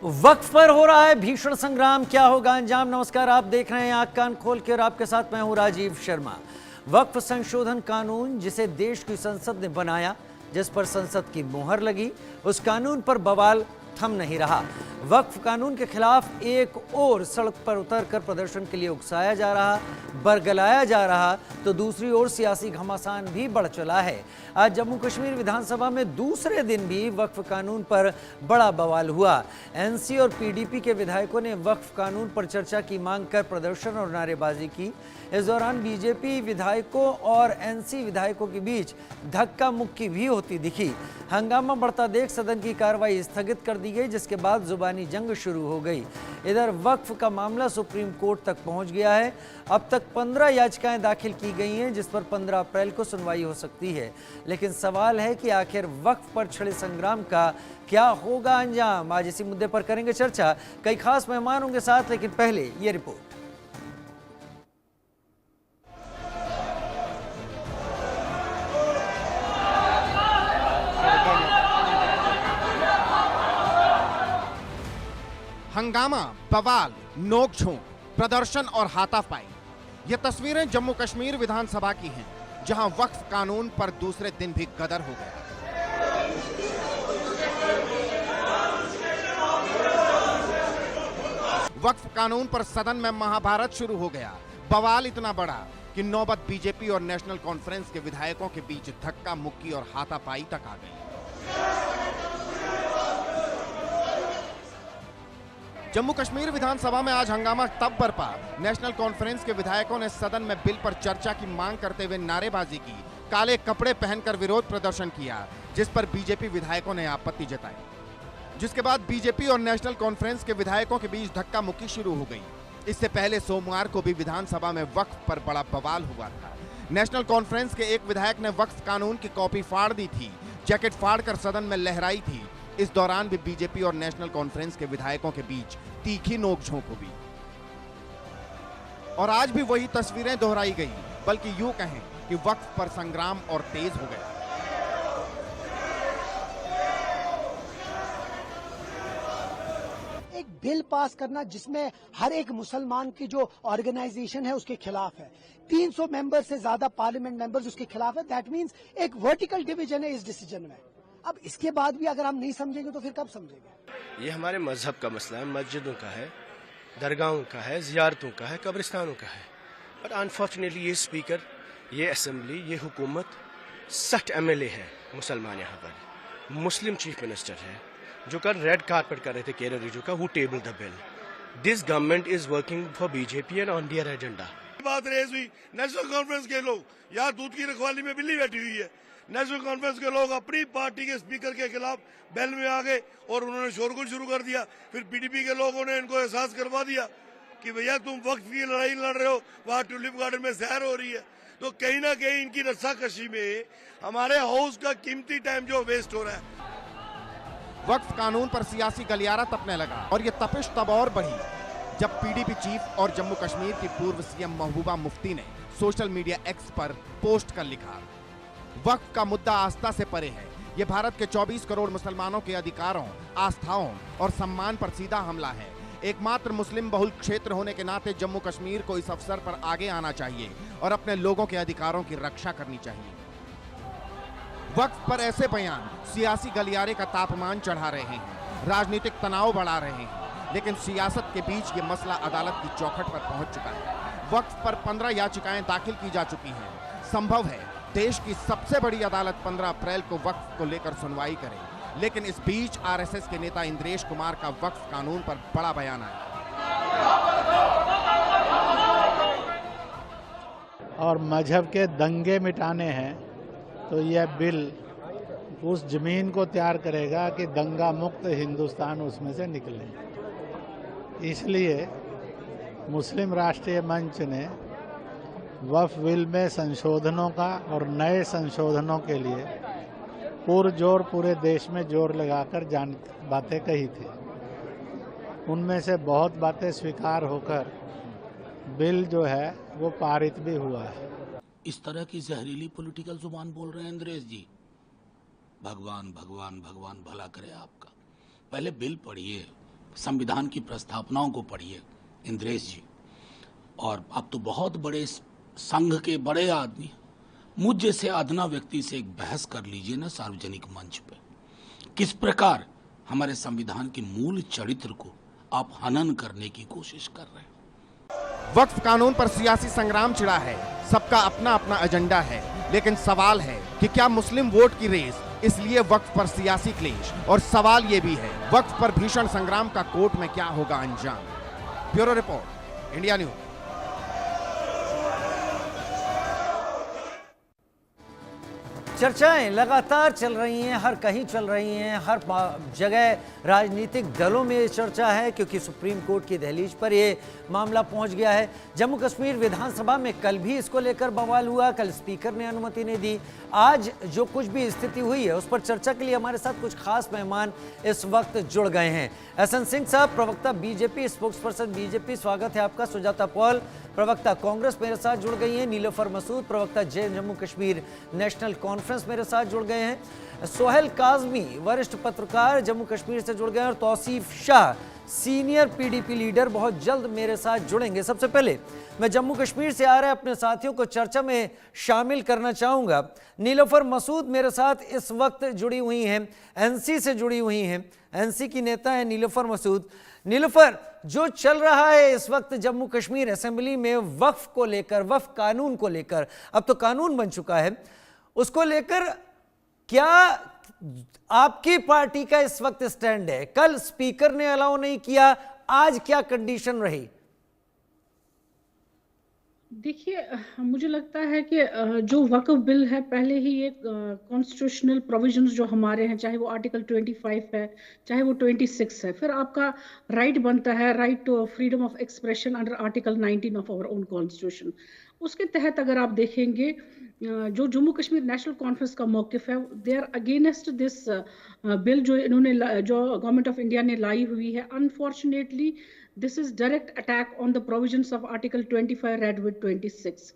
वक्फ पर हो रहा है भीषण संग्राम, क्या होगा अंजाम। नमस्कार, आप देख रहे हैं आंख कान खोल के और आपके साथ मैं हूं राजीव शर्मा। वक्फ संशोधन कानून जिसे देश की संसद ने बनाया, जिस पर संसद की मोहर लगी, उस कानून पर बवाल थम नहीं रहा। वक्फ कानून के खिलाफ एक और सड़क पर उतरकर प्रदर्शन के लिए उकसाया जा रहा, बरगलाया जा रहा, तो दूसरी ओर सियासी घमासान भी बढ़ चला है। आज जम्मू कश्मीर विधानसभा में दूसरे दिन भी वक्फ कानून पर बड़ा बवाल हुआ। एनसी और पीडीपी के विधायकों ने वक्फ कानून पर चर्चा की मांग कर प्रदर्शन और नारेबाजी की। इस दौरान बीजेपी विधायकों और एनसी विधायकों के बीच धक्का मुक्की भी होती दिखी। हंगामा बढ़ता देख सदन की कार्रवाई स्थगित कर दी गई, जिसके बाद जुबानी जंग शुरू हो गई। इधर वक्फ का मामला सुप्रीम कोर्ट तक पहुंच गया है। अब तक 15 याचिकाएं दाखिल की गई हैं, जिस पर 15 अप्रैल को सुनवाई हो सकती है। लेकिन सवाल है कि आखिर वक्फ पर छिड़े संग्राम का क्या होगा अंजाम। आज इसी मुद्दे पर करेंगे चर्चा। कई खास मेहमान होंगे साथ, लेकिन पहले ये रिपोर्ट। हंगामा, बवाल, नोक-झोंक, प्रदर्शन और हाथापाई, ये तस्वीरें जम्मू कश्मीर विधानसभा की हैं, जहां वक्फ कानून पर दूसरे दिन भी गदर हो गया। वक्फ कानून पर सदन में महाभारत शुरू हो गया। बवाल इतना बड़ा कि नौबत बीजेपी और नेशनल कॉन्फ्रेंस के विधायकों के बीच धक्का मुक्की और हाथापाई तक आ गई। जम्मू कश्मीर विधानसभा में आज हंगामा तब बरपा, नेशनल कॉन्फ्रेंस के विधायकों ने सदन में बिल पर चर्चा की मांग करते हुए नारेबाजी की, काले कपड़े पहनकर विरोध प्रदर्शन किया, जिस पर बीजेपी विधायकों ने आपत्ति जताई। जिसके बाद बीजेपी और नेशनल कॉन्फ्रेंस के विधायकों के बीच धक्का मुक्की शुरू हो गई। इससे पहले सोमवार को भी विधानसभा में वक्फ पर बड़ा बवाल हुआ था। नेशनल कॉन्फ्रेंस के एक विधायक ने वक्फ कानून की कॉपी फाड़ दी थी, जैकेट फाड़कर सदन में लहराई थी। इस दौरान भी बीजेपी और नेशनल कॉन्फ्रेंस के विधायकों के बीच तीखी नोक-झोंक हुई। और आज भी वही तस्वीरें दोहराई गई, बल्कि यूं कहें कि वक्फ पर संग्राम और तेज हो गया। एक बिल पास करना जिसमें हर एक मुसलमान की जो ऑर्गेनाइजेशन है उसके खिलाफ है, 300 मेंबर से ज्यादा पार्लियामेंट मेंबर्स उसके खिलाफ है। दैट मींस एक वर्टिकल डिवीजन है इस डिसीजन में। अब इसके बाद भी अगर हम नहीं समझेंगे तो फिर कब समझेंगे? ये हमारे मजहब का मसला है, मस्जिदों का है, दरगाहों का है, जियारतों का है, कब्रिस्तानों का है। बट अनफॉर्चुनेटली ये स्पीकर, ये असेंबली, ये हुकूमत 60 MLA है मुसलमान यहाँ पर। मुस्लिम चीफ मिनिस्टर है जो कल रेड कारपेट कर रहे थे केरल रिजू का, who table the bill. This government is working for BJP and on their agenda. बात रेज हुई, नेशनल कॉन्फ्रेंस के लोग यहाँ दूध की रखवाली में बिल्ली बैठी हुई है। नेशनल कॉन्फ्रेंस के लोग अपनी पार्टी के स्पीकर के खिलाफ बैल में आ गए और उन्होंने शोरगुल शुरू कर दिया। फिर पीडीपी के लोगों ने इनको एहसास करवा दिया कि भैया तुम वक्त की लड़ाई लड़ रहे हो, वहाँ ट्यूलिप गार्डन में सैर हो रही है। तो कहीं ना कहीं इनकी रस्साकशी में हमारे हाउस का कीमती टाइम जो वेस्ट हो रहा है। वक्फ कानून पर सियासी गलियारा तपने लगा और ये तपिश तब और बढ़ी जब पीडीपी चीफ और जम्मू कश्मीर की पूर्व सीएम महबूबा मुफ्ती ने सोशल मीडिया एक्स पर पोस्ट कर लिखा, वक्फ का मुद्दा आस्था से परे है। ये भारत के 24 करोड़ मुसलमानों के अधिकारों, आस्थाओं और सम्मान पर सीधा हमला है। एकमात्र मुस्लिम बहुल क्षेत्र होने के नाते जम्मू कश्मीर को इस अवसर पर आगे आना चाहिए और अपने लोगों के अधिकारों की रक्षा करनी चाहिए। वक्फ पर ऐसे बयान सियासी गलियारे का तापमान चढ़ा रहे हैं, राजनीतिक तनाव बढ़ा रहे हैं, लेकिन सियासत के बीच ये मसला अदालत की चौखट पर पहुंच चुका है। वक्फ पर 15 याचिकाएं दाखिल की जा चुकी हैं। संभव है देश की सबसे बड़ी अदालत 15 अप्रैल को वक्फ को लेकर सुनवाई करे, लेकिन इस बीच आरएसएस के नेता इंद्रेश कुमार का वक्फ कानून पर बड़ा बयान आया। और मजहब के दंगे मिटाने हैं तो यह बिल उस जमीन को तैयार करेगा कि दंगा मुक्त हिंदुस्तान उसमें से निकले। इसलिए मुस्लिम राष्ट्रीय मंच ने वक्फ बिल में संशोधनों का और नए संशोधनों के लिए पुरजोर पूरे देश में जोर लगाकर बातें कही थी। उनमें से बहुत बातें स्वीकार होकर बिल जो है वो पारित भी हुआ है। इस तरह की जहरीली पॉलिटिकल जुबान बोल रहे हैं इंद्रेश जी। भगवान भगवान भगवान भला करे आपका। पहले बिल पढ़िए, संविधान की प्रस्तावनाओं को पढ़िए इंद्रेश जी, और आप तो बहुत बड़े संघ के बड़े आदमी, मुझ जैसे अदना व्यक्ति से एक बहस कर लीजिए ना सार्वजनिक मंच पे। किस प्रकार हमारे संविधान के मूल चरित्र को आप हनन करने की कोशिश कर रहे हैं। वक्फ कानून पर सियासी संग्राम छिड़ा है, सबका अपना अपना एजेंडा है, लेकिन सवाल है कि क्या मुस्लिम वोट की रेस, इसलिए वक्फ पर सियासी क्लेश, और सवाल ये भी है वक्फ पर भीषण संग्राम का कोर्ट में क्या होगा अंजाम। Bureau report, India news. चर्चाएं लगातार चल रही हैं, हर कहीं चल रही हैं, हर जगह राजनीतिक दलों में ये चर्चा है, क्योंकि सुप्रीम कोर्ट की दहलीज पर ये मामला पहुंच गया है। जम्मू कश्मीर विधानसभा में कल भी इसको लेकर बवाल हुआ, कल स्पीकर ने अनुमति नहीं दी। आज जो कुछ भी स्थिति हुई है उस पर चर्चा के लिए हमारे साथ कुछ खास मेहमान इस वक्त जुड़ गए हैं। एहसन सिंह साहब, प्रवक्ता बीजेपी, स्पोक्स पर्सन बीजेपी, स्वागत है आपका। सुजाता पॉल, प्रवक्ता कांग्रेस, मेरे साथ जुड़ गई हैं। नीलोफर मसूद, प्रवक्ता जम्मू कश्मीर नेशनल कॉन्फ्रेंस, मेरे साथ जुड़ गए हैं। सोहेल काजमी, वरिष्ठ पत्रकार, जम्मू कश्मीर से जुड़ गए हैं। और तौसीफ शाह, सीनियर पीडीपी लीडर, बहुत जल्द मेरे साथ जुड़ेंगे। सबसे पहले मैं जम्मू कश्मीर से आ रहे अपने साथियों को चर्चा में शामिल करना चाहूंगा। नीलोफर मसूद मेरे साथ इस वक्त जुड़ी हुई हैं, एनसी से जुड़ी हुई हैं, एनसी की नेता है नीलोफर मसूद। नीलोफर, जो चल रहा है इस वक्त जम्मू कश्मीर असेंबली में वक्फ को लेकर, वक्फ कानून को लेकर, अब तो कानून बन चुका है, उसको लेकर क्या आपकी पार्टी का इस वक्त स्टैंड है? कल स्पीकर ने अलाउ नहीं किया, आज क्या कंडीशन रही? देखिए, मुझे लगता है कि जो वक्फ बिल है, पहले ही ये कॉन्स्टिट्यूशनल प्रोविजंस जो हमारे हैं, चाहे वो आर्टिकल 25 है, चाहे वो 26 है, फिर आपका राइट बनता है, right to freedom of expression under article 19 of our own constitution. उसके तहत अगर आप देखेंगे, जो जम्मू कश्मीर नेशनल कॉन्फ्रेंस का मौकिफ है, they are against this bill जो गवर्नमेंट ऑफ इंडिया ने लाई हुई है। Unfortunately this is direct attack on the provisions of article 25 read with 26।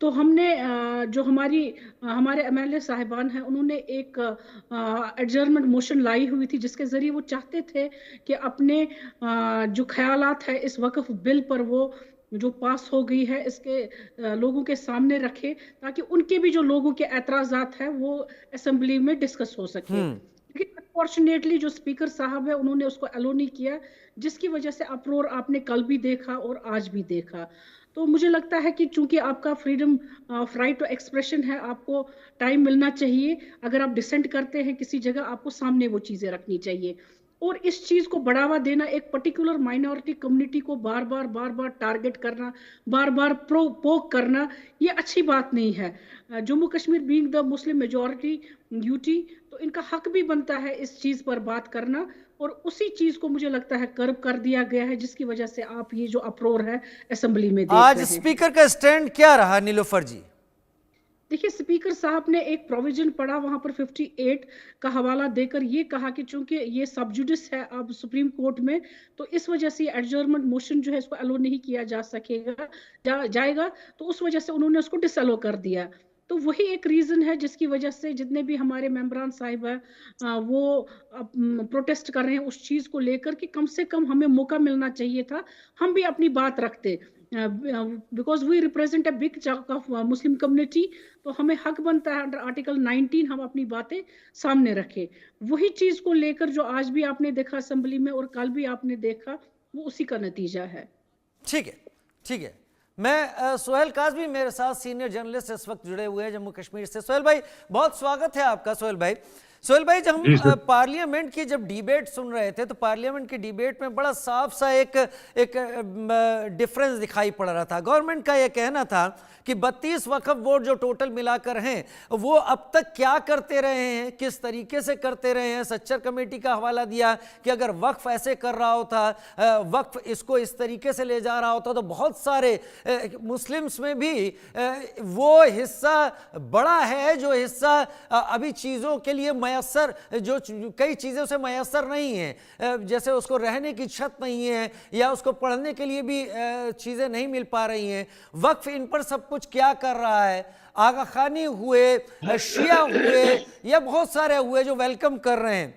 तो हमने जो हमारे एमएलए साहिबान हैं, उन्होंने एक एडजर्नमेंट मोशन लाई हुई थी, जिसके जरिए वो चाहते थे कि अपने जो ख्यालात है इस वक्फ बिल पर, वो जो पास हो गई है, इसके लोगों के सामने रखे, ताकि उनके भी जो लोगों के एतराजात है वो असेंबली में डिस्कस हो सके। लेकिन अनफॉर्चुनेटली जो स्पीकर साहब है, उन्होंने उसको अलो नहीं किया, जिसकी वजह से अप्रोर आपने कल भी देखा और आज भी देखा। तो मुझे लगता है कि चूंकि आपका freedom of right to expression है, आपको टाइम मिलना चाहिए। अगर आप डिसेंट करते हैं किसी जगह, आपको सामने वो चीजें रखनी चाहिए। और इस चीज को बढ़ावा देना, एक पर्टिकुलर माइनॉरिटी कम्युनिटी को बार बार टारगेट करना, बार बार पोक करना, ये अच्छी बात नहीं है। Jammu Kashmir being the Muslim majority UT, तो इनका हक भी बनता है इस चीज पर बात करना, और उसी चीज को मुझे लगता है कर्व कर दिया गया है, जिसकी वजह से आप ये जो अप्रोर है असेंबली में देख रहे हैं। आज स्पीकर का स्टैंड क्या रहा नीलोफर जी? देखिए, स्पीकर साहब ने एक प्रोविजन पढ़ा, वहां पर 58 का हवाला देकर ये कहा कि चूंकि ये सब जुडिस है अब सुप्रीम कोर्ट में, तो इस वजह से एडजर्नमेंट मोशन जो है इसको अलो नहीं किया जा सकेगा जाएगा, तो उस वजह से उन्होंने उसको डिसअलो कर दिया। तो वही एक रीजन है जिसकी वजह से जितने भी हमारे मेंबरान साहिब है वो प्रोटेस्ट कर रहे हैं उस चीज को लेकर कि कम से कम हमें मौका मिलना चाहिए था, हम भी अपनी बात रखते, because we represent a big chunk of Muslim community. तो हमें हक बनता है अंडर आर्टिकल 19 हम अपनी बातें सामने रखें। वही चीज को लेकर जो आज भी आपने देखा असेंबली में और कल भी आपने देखा, वो उसी का नतीजा है। ठीक है, ठीक है। मैं सोहेल काजमी मेरे साथ सीनियर जर्नलिस्ट इस वक्त जुड़े हुए हैं जम्मू कश्मीर से। सोहेल भाई, बहुत स्वागत है आपका। सोहेल भाई, जब हम पार्लियामेंट की जब डिबेट सुन रहे थे, तो पार्लियामेंट की डिबेट में बड़ा साफ सा एक डिफरेंस दिखाई पड़ रहा था। गवर्नमेंट का यह कहना था कि 32 वक्फ बोर्ड जो टोटल मिलाकर हैं, वो अब तक क्या करते रहे हैं, किस तरीके से करते रहे हैं। सच्चर कमेटी का हवाला दिया कि अगर वक्फ ऐसे कर रहा होता, वक्फ इसको इस तरीके से ले जा रहा होता, तो बहुत सारे मुस्लिम्स में भी वो हिस्सा बड़ा है जो हिस्सा अभी चीज़ों के लिए मयसर, जो कई चीज़ों से मयसर नहीं है, जैसे उसको रहने की छत नहीं है या उसको पढ़ने के लिए भी चीज़ें नहीं मिल पा रही हैं। वक्फ इन पर सब कुछ क्या कर रहा है? आगा खानी हुए, शिया हुए, या बहुत सारे हुए जो वेलकम कर रहे हैं।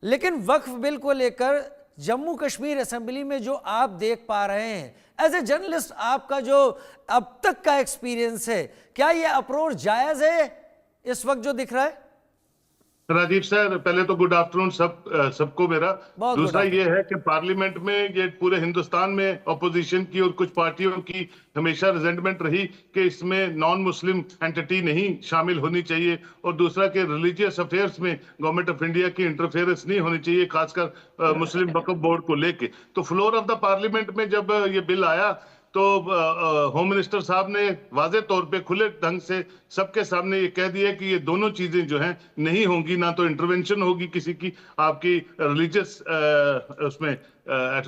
लेकिन वक्फ बिल को लेकर जम्मू कश्मीर असेंबली में जो आप देख पा रहे हैं, एज ए जर्नलिस्ट आपका जो अब तक का एक्सपीरियंस है, क्या ये अप्रोच जायज है इस वक्त जो दिख रहा है? राजीव सर, पहले तो गुड आफ्टरनून सबको मेरा। बहुत दूसरा good ये है कि पार्लियामेंट में ये पूरे हिंदुस्तान में ऑपोजिशन की और कुछ पार्टियों की हमेशा रिजेंटमेंट रही कि इसमें नॉन मुस्लिम एंटिटी नहीं शामिल होनी चाहिए, और दूसरा कि रिलीजियस अफेयर्स में गवर्नमेंट ऑफ इंडिया की इंटरफेरेंस नहीं होनी चाहिए, खासकर मुस्लिम वक्फ बोर्ड को लेके। तो फ्लोर ऑफ द पार्लियामेंट में जब ये बिल आया तो होम मिनिस्टर साहब ने वाजे तौर पे खुले ढंग से सबके सामने ये कह दिया कि ये दोनों चीजें जो हैं नहीं होंगी, ना तो इंटरवेंशन होगी किसी की आपकी रिलीजियस उसमें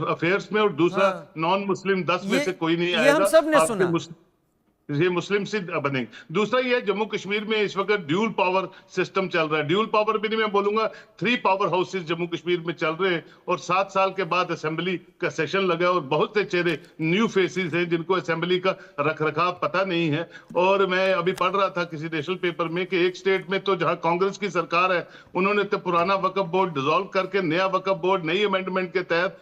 अफेयर्स में, और दूसरा नॉन मुस्लिम 10 में से कोई नहीं आएगा। ये हम सब ने सुना। ये मुस्लिम से बनेंगे। दूसरा ये जम्मू कश्मीर में इस वक्त ड्यूल पावर सिस्टम चल रहा है। ड्यूल पावर भी नहीं, मैं बोलूंगा 3 पावर हाउसेस जम्मू कश्मीर में चल रहे हैं, और 7 साल के बाद असेंबली का सेशन लगा और बहुत से चेहरे न्यू फेसेस हैं जिनको असेंबली का रखरखाव पता नहीं है। और मैं अभी पढ़ रहा था किसी नेशनल पेपर में कि एक स्टेट में तो जहां कांग्रेस की सरकार है उन्होंने तो पुराना वक्फ बोर्ड डिसॉल्व करके नया वक्फ बोर्ड नई अमेंडमेंट के तहत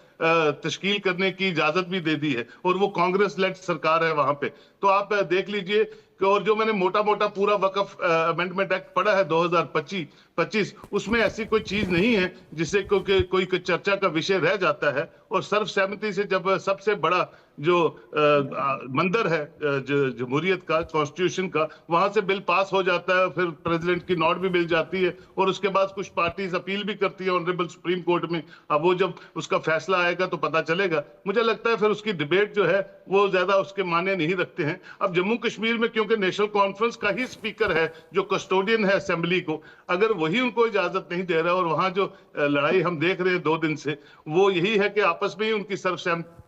तश्कील करने की इजाजत भी दे दी है, और वो कांग्रेस लेड सरकार है वहां पे। तो आप देख लीजिए कि, और जो मैंने मोटा मोटा पूरा वक्फ अमेंडमेंट एक्ट पढ़ा है 2025, उसमें ऐसी कोई चीज नहीं है जिससे कोई चर्चा का विषय रह जाता है। और सर्वसहमति से जब सबसे बड़ा जो मंदिर है जमहूरियत का, कॉन्स्टिट्यूशन का, वहां से बिल पास हो जाता है, फिर प्रेसिडेंट की नोट भी मिल जाती है, और उसके बाद कुछ पार्टीज अपील भी करती है ऑनरेबल सुप्रीम कोर्ट में। अब वो जब उसका फैसला आएगा तो पता चलेगा। मुझे लगता है फिर उसकी डिबेट जो है वो ज्यादा उसके माने नहीं रखते हैं। अब जम्मू कश्मीर में क्योंकि नेशनल कॉन्फ्रेंस का ही स्पीकर है जो कस्टोडियन है असेंबली को, अगर वही उनको इजाजत नहीं दे रहा, और वहां जो लड़ाई हम देख रहे हैं 2 दिन से, वो यही है कि आपस में ही उनकी सर्वसहमति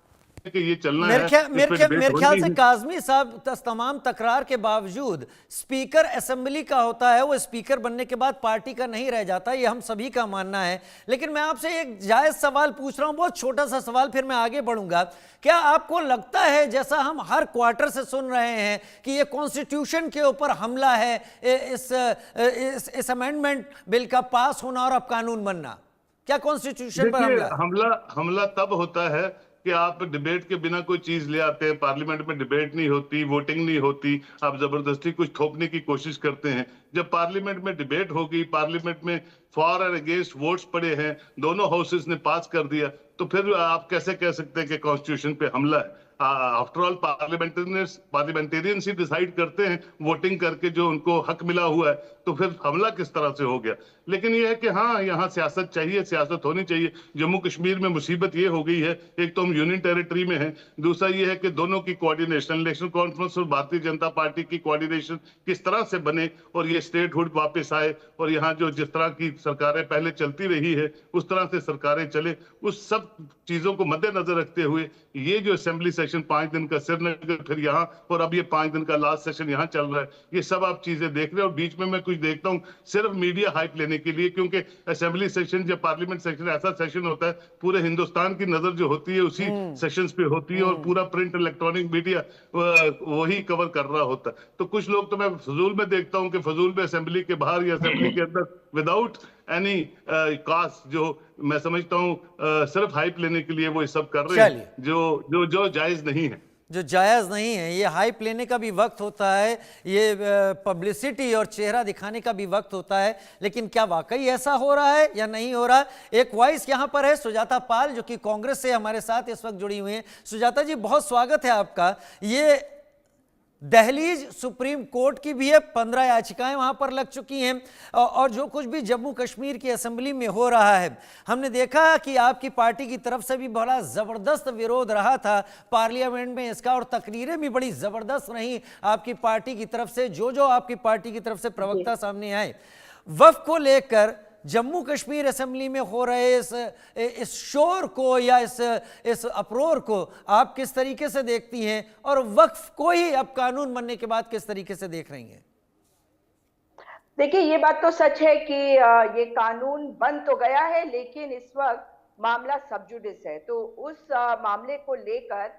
कि ये चलना है। मेरे ख्याल से काज़मी साहब तमाम तकरार के बावजूद स्पीकर असेंबली का होता है, वो स्पीकर बनने के बाद पार्टी का नहीं रह जाता, ये हम सभी का मानना है। लेकिन मैं आपसे एक जायज सवाल पूछ रहा हूं, बहुत छोटा सा सवाल, फिर मैं आगे बढ़ूंगा। क्या आपको लगता है, जैसा हम हर क्वार्टर से सुन रहे हैं कि ये कॉन्स्टिट्यूशन के ऊपर हमला है, इस अमेंडमेंट बिल का पास होना और अब कानून बनना, क्या कॉन्स्टिट्यूशन पर हमला तब होता है कि आप डिबेट के बिना कोई चीज ले आते हैं, पार्लियामेंट में डिबेट नहीं होती, वोटिंग नहीं होती, आप जबरदस्ती कुछ थोपने की कोशिश करते हैं। जब पार्लियामेंट में डिबेट होगी, पार्लियामेंट में फॉर और अगेंस्ट वोट्स पड़े हैं, दोनों हाउसेस ने पास कर दिया, तो फिर आप कैसे कह सकते हैं कि कॉन्स्टिट्यूशन पे हमला है? आफ्टर ऑल पार्लियामेंटेरियंस ही डिसाइड करते हैं वोटिंग करके जो उनको हक मिला हुआ है, तो फिर हमला किस तरह से हो गया? लेकिन यह है कि हाँ, यहाँ सियासत चाहिए, सियासत होनी चाहिए। जम्मू कश्मीर में मुसीबत ये हो गई है, एक तो हम यूनियन टेरिटरी में हैं, दूसरा ये है कि दोनों की कोऑर्डिनेशन, नेशनल कॉन्फ्रेंस और भारतीय जनता पार्टी की कोऑर्डिनेशन किस तरह से बने और ये स्टेटहुड वापस आए, और यहाँ जो जिस तरह की सरकारें पहले चलती रही है उस तरह से सरकारें चले, उस सब चीजों को मद्देनजर रखते हुए ये जो असेंबली सेशन 5 दिन का श्रीनगर, फिर यहाँ, और अब ये 5 दिन का लास्ट सेशन यहाँ चल रहा है, ये सब आप चीजें देख रहे हैं। और बीच में मैं कुछ देखता हूँ सिर्फ मीडिया हाइप लेने के लिए, क्योंकि असेंबली सेशन या पार्लियामेंट सेशन ऐसा सेशन होता है पूरे हिंदुस्तान की नजर जो होती है उसी सेशंस पे होती है, और पूरा प्रिंट इलेक्ट्रॉनिक मीडिया वही कवर कर रहा होता है। तो कुछ लोग तो मैं फजूल में देखता हूँ कि फजूल में असेंबली के बाहर या असेंबली के अंदर विदाउट एनी कास्ट, जो मैं समझता हूँ सिर्फ हाइप लेने के लिए वो सब कर रहे हैं, जो जायज नहीं है, जो जायज़ नहीं है। ये हाइप लेने का भी वक्त होता है, ये पब्लिसिटी और चेहरा दिखाने का भी वक्त होता है, लेकिन क्या वाकई ऐसा हो रहा है या नहीं हो रहा है? एक वॉइस यहाँ पर है, सुजाता पाल, जो कि कांग्रेस से हमारे साथ इस वक्त जुड़ी हुई हैं। सुजाता जी, बहुत स्वागत है आपका। ये दहलीज सुप्रीम कोर्ट की भी है, 15 याचिकाएं वहां पर लग चुकी हैं, और जो कुछ भी जम्मू कश्मीर की असेंबली में हो रहा है, हमने देखा कि आपकी पार्टी की तरफ से भी बड़ा जबरदस्त विरोध रहा था पार्लियामेंट में इसका, और तकरीरें भी बड़ी जबरदस्त रही आपकी पार्टी की तरफ से, जो आपकी पार्टी की तरफ से प्रवक्ता सामने आए। वक्फ को लेकर जम्मू कश्मीर असेंबली में हो रहे इस शोर को या इस अप्रोर को आप किस तरीके से देखती हैं, और वक्फ को ही अब कानून बनने के बाद किस तरीके से देख रही हैं? देखिए, ये बात तो सच है कि ये कानून बन तो गया है, लेकिन इस वक्त मामला सब जुडिस है। तो उस मामले को लेकर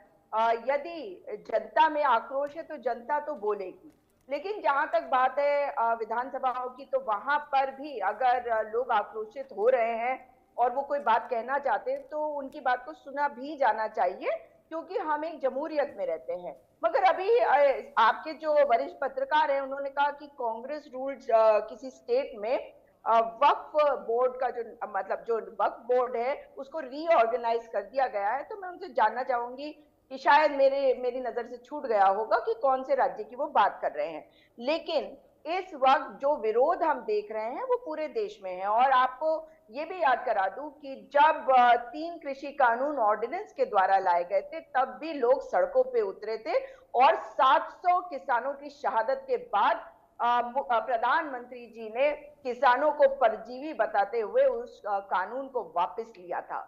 यदि जनता में आक्रोश है तो जनता तो बोलेगी, लेकिन जहां तक बात है विधानसभाओं की, तो वहां पर भी अगर लोग आक्रोशित हो रहे हैं और वो कोई बात कहना चाहते हैं तो उनकी बात को सुना भी जाना चाहिए, क्योंकि हम एक जमहूरियत में रहते हैं। मगर अभी आपके जो वरिष्ठ पत्रकार हैं उन्होंने कहा कि कांग्रेस रूल्स किसी स्टेट में वक्फ बोर्ड का जो मतलब जो वक्फ बोर्ड है उसको रीऑर्गेनाइज कर दिया गया है। तो मैं उनसे जानना चाहूंगी कि शायद मेरी नजर से छूट गया होगा कि कौन से राज्य की वो बात कर रहे हैं, लेकिन इस वक्त जो विरोध हम देख रहे हैं वो पूरे देश में है। और आपको ये भी याद करा दूं कि जब 3 कृषि कानून ऑर्डिनेंस के द्वारा लाए गए थे तब भी लोग सड़कों पे उतरे थे और 700 किसानों की शहादत के बाद प्रधानमंत्री जी ने किसानों को परजीवी बताते हुए उस कानून को वापस लिया था।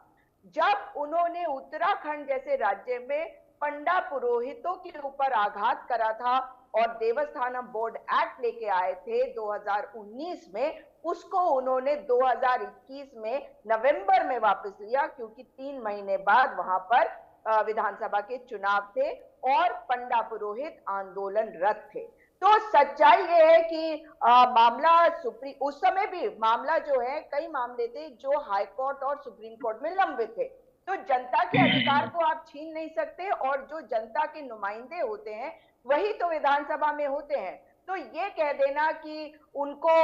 जब उन्होंने उत्तराखंड जैसे राज्य में पंडा पुरोहितों के ऊपर आघात करा था और देवस्थानम बोर्ड एक्ट लेके आए थे 2019 में, उसको उन्होंने 2021 में नवंबर में वापस लिया, क्योंकि 3 महीने बाद वहां पर विधानसभा के चुनाव थे और पंडा पुरोहित आंदोलनरत थे। तो सच्चाई ये है कि मामला उस समय भी मामला जो है कई मामले थे जो हाई कोर्ट और सुप्रीम कोर्ट में लंबित थे। तो जनता के अधिकार को आप छीन नहीं सकते और जो जनता के नुमाइंदे होते हैं वही तो विधानसभा में होते हैं। तो ये कह देना कि उनको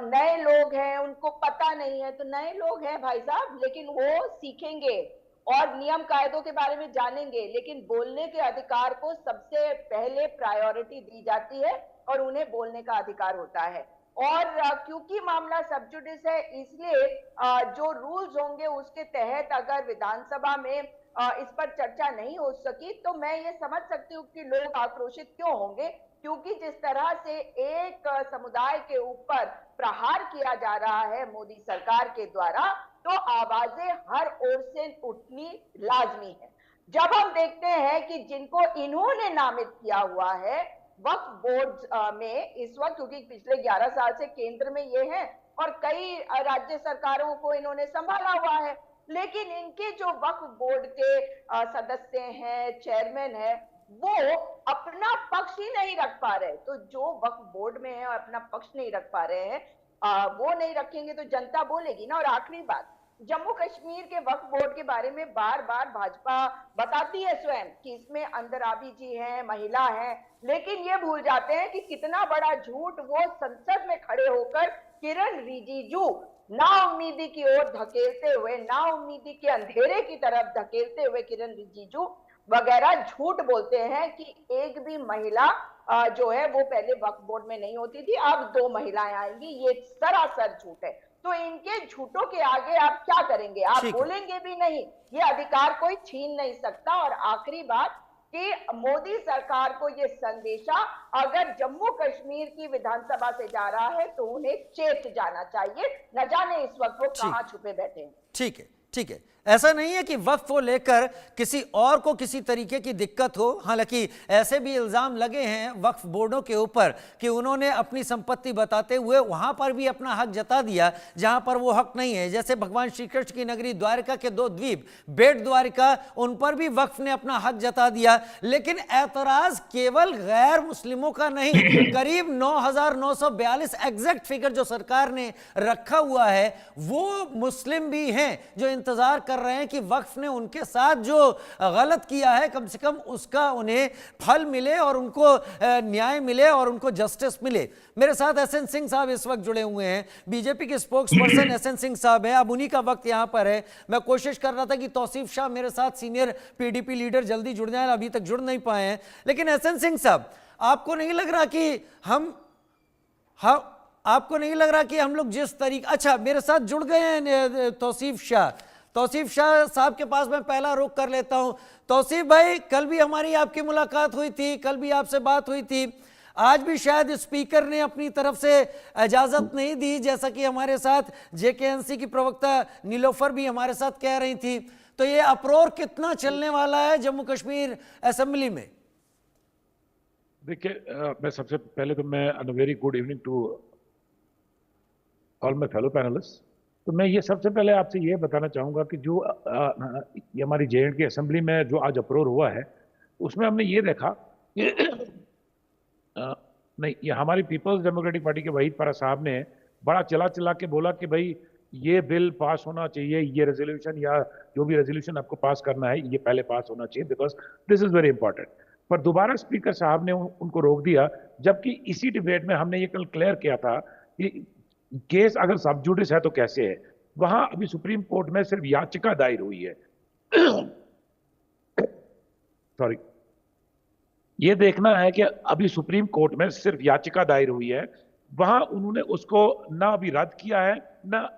नए लोग हैं उनको पता नहीं है, तो नए लोग हैं भाई साहब, लेकिन वो सीखेंगे और नियम कायदों के बारे में जानेंगे, लेकिन बोलने के अधिकार को सबसे पहले प्रायोरिटी दी जाती है और उन्हें बोलने का अधिकार होता है। और क्योंकि मामला सब जुडिस है इसलिए जो रूल्स होंगे उसके तहत अगर विधानसभा में इस पर चर्चा नहीं हो सकी तो मैं ये समझ सकती हूँ कि लोग आक्रोशित क्यों होंगे, क्योंकि जिस तरह से एक समुदाय के ऊपर प्रहार किया जा रहा है मोदी सरकार के द्वारा, तो आवाजें हर ओर से उठनी लाजमी है। जब हम देखते हैं कि जिनको इन्होंने नामित किया हुआ है वक्फ बोर्ड में इस वक्त, क्योंकि पिछले 11 साल से केंद्र में ये हैं और कई राज्य सरकारों को इन्होंने संभाला हुआ है, लेकिन इनके जो वक्फ बोर्ड के सदस्य हैं, चेयरमैन है, वो अपना पक्ष ही नहीं रख पा रहे। तो जो वक्फ बोर्ड में है और अपना पक्ष नहीं रख पा रहे हैं, वो नहीं रखेंगे तो जनता बोलेगी ना। और आखिरी बात, जम्मू कश्मीर के वक्फ बोर्ड के बारे में बार बार भाजपा बताती है स्वयं कि इसमें अंदराबी जी हैं, महिला हैं, लेकिन ये भूल जाते हैं कि कितना बड़ा झूठ वो संसद में खड़े होकर किरण रिजिजू नाउम्मीदी की ओर धकेलते हुए, नाउम्मीदी के अंधेरे की तरफ धकेलते हुए किरण रिजिजू वगैरह झूठ बोलते हैं कि एक भी महिला जो है वो पहले वक्फ बोर्ड में नहीं होती थी, अब 2 महिलाएं आएंगी। ये सरासर झूठ है। तो इनके झूठों के आगे आप क्या करेंगे? आप बोलेंगे भी नहीं, ये अधिकार कोई छीन नहीं सकता। और आखिरी बात कि मोदी सरकार को ये संदेशा अगर जम्मू कश्मीर की विधानसभा से जा रहा है तो उन्हें चेत जाना चाहिए, न जाने इस वक्त वो कहां छुपे बैठे हैं। ठीक है, ठीक है। ऐसा नहीं है कि वक्फ को लेकर किसी और को किसी तरीके की दिक्कत हो। हालांकि ऐसे भी इल्जाम लगे हैं वक्फ बोर्डों के ऊपर कि उन्होंने अपनी संपत्ति बताते हुए वहां पर भी अपना हक जता दिया जहां पर वो हक नहीं है। जैसे भगवान श्री कृष्ण की नगरी द्वारका के 2 द्वीप बेट द्वारिका, उन पर भी वक्फ ने अपना हक जता दिया। लेकिन ऐतराज केवल गैर मुस्लिमों का नहीं, करीब 9,942 एग्जैक्ट फिगर जो सरकार ने रखा हुआ है वो मुस्लिम भी हैं जो इंतजार कर रहे हैं कि वक्फ ने उनके साथ जो गलत किया है कम से कम उसका उन्हें फल मिले और उनको न्याय मिले और उनको जस्टिस मिले। मेरे साथ एसएन सिंह साहब इस वक्त जुड़े हुए हैं, बीजेपी के स्पोक्स पर्सन एसएन सिंह साहब है। अब उन्हीं का वक्त यहां पर है। मैं कोशिश कर रहा था कि तौसीफ शाह मेरे साथ सीनियर पीडीपी लीडर जल्दी जुड़ जाए, अभी तक जुड़ नहीं पाए हैं। लेकिन एसएन सिंह साहब, आपको नहीं लग रहा कि आपको नहीं लग रहा कि हम लोग जिस तरीके, अच्छा मेरे साथ जुड़ गए हैं तौसीफ शाह साहब के पास मैं पहला रुख कर लेता हूं। तौसीफ भाई, कल भी हमारी आपकी मुलाकात हुई थी, कल भी आपसे बात हुई थी, आज भी शायद स्पीकर ने अपनी तरफ से इजाजत नहीं दी, जैसा कि हमारे साथ जेकेएनसी की प्रवक्ता नीलोफर भी हमारे साथ कह रही थी। तो ये अप्रोर कितना चलने वाला है जम्मू कश्मीर असेंबली में? देखिए, मैं सबसे पहले तो मैं very good evening to all my fellow panelist. तो मैं ये सबसे पहले आपसे ये बताना चाहूँगा कि जो ये हमारी JNK असेंबली में जो आज अप्रोर हुआ है उसमें हमने ये देखा कि नहीं, ये हमारी पीपल्स डेमोक्रेटिक पार्टी के वहीद पारा साहब ने बड़ा चला के बोला कि भाई ये बिल पास होना चाहिए, ये रेजोल्यूशन या जो भी रेजोल्यूशन आपको पास करना है ये पहले पास होना चाहिए, because this is very important. पर दोबारा स्पीकर साहब ने उनको रोक दिया, जबकि इसी डिबेट में हमने ये कल क्लियर किया था कि केस अगर सब जुडिस है तो कैसे है। वहां अभी सुप्रीम कोर्ट में सिर्फ याचिका दायर हुई है सॉरी, ये देखना है कि अभी सुप्रीम कोर्ट में सिर्फ याचिका दायर हुई है, वहां उन्होंने उसको ना अभी रद्द किया है ना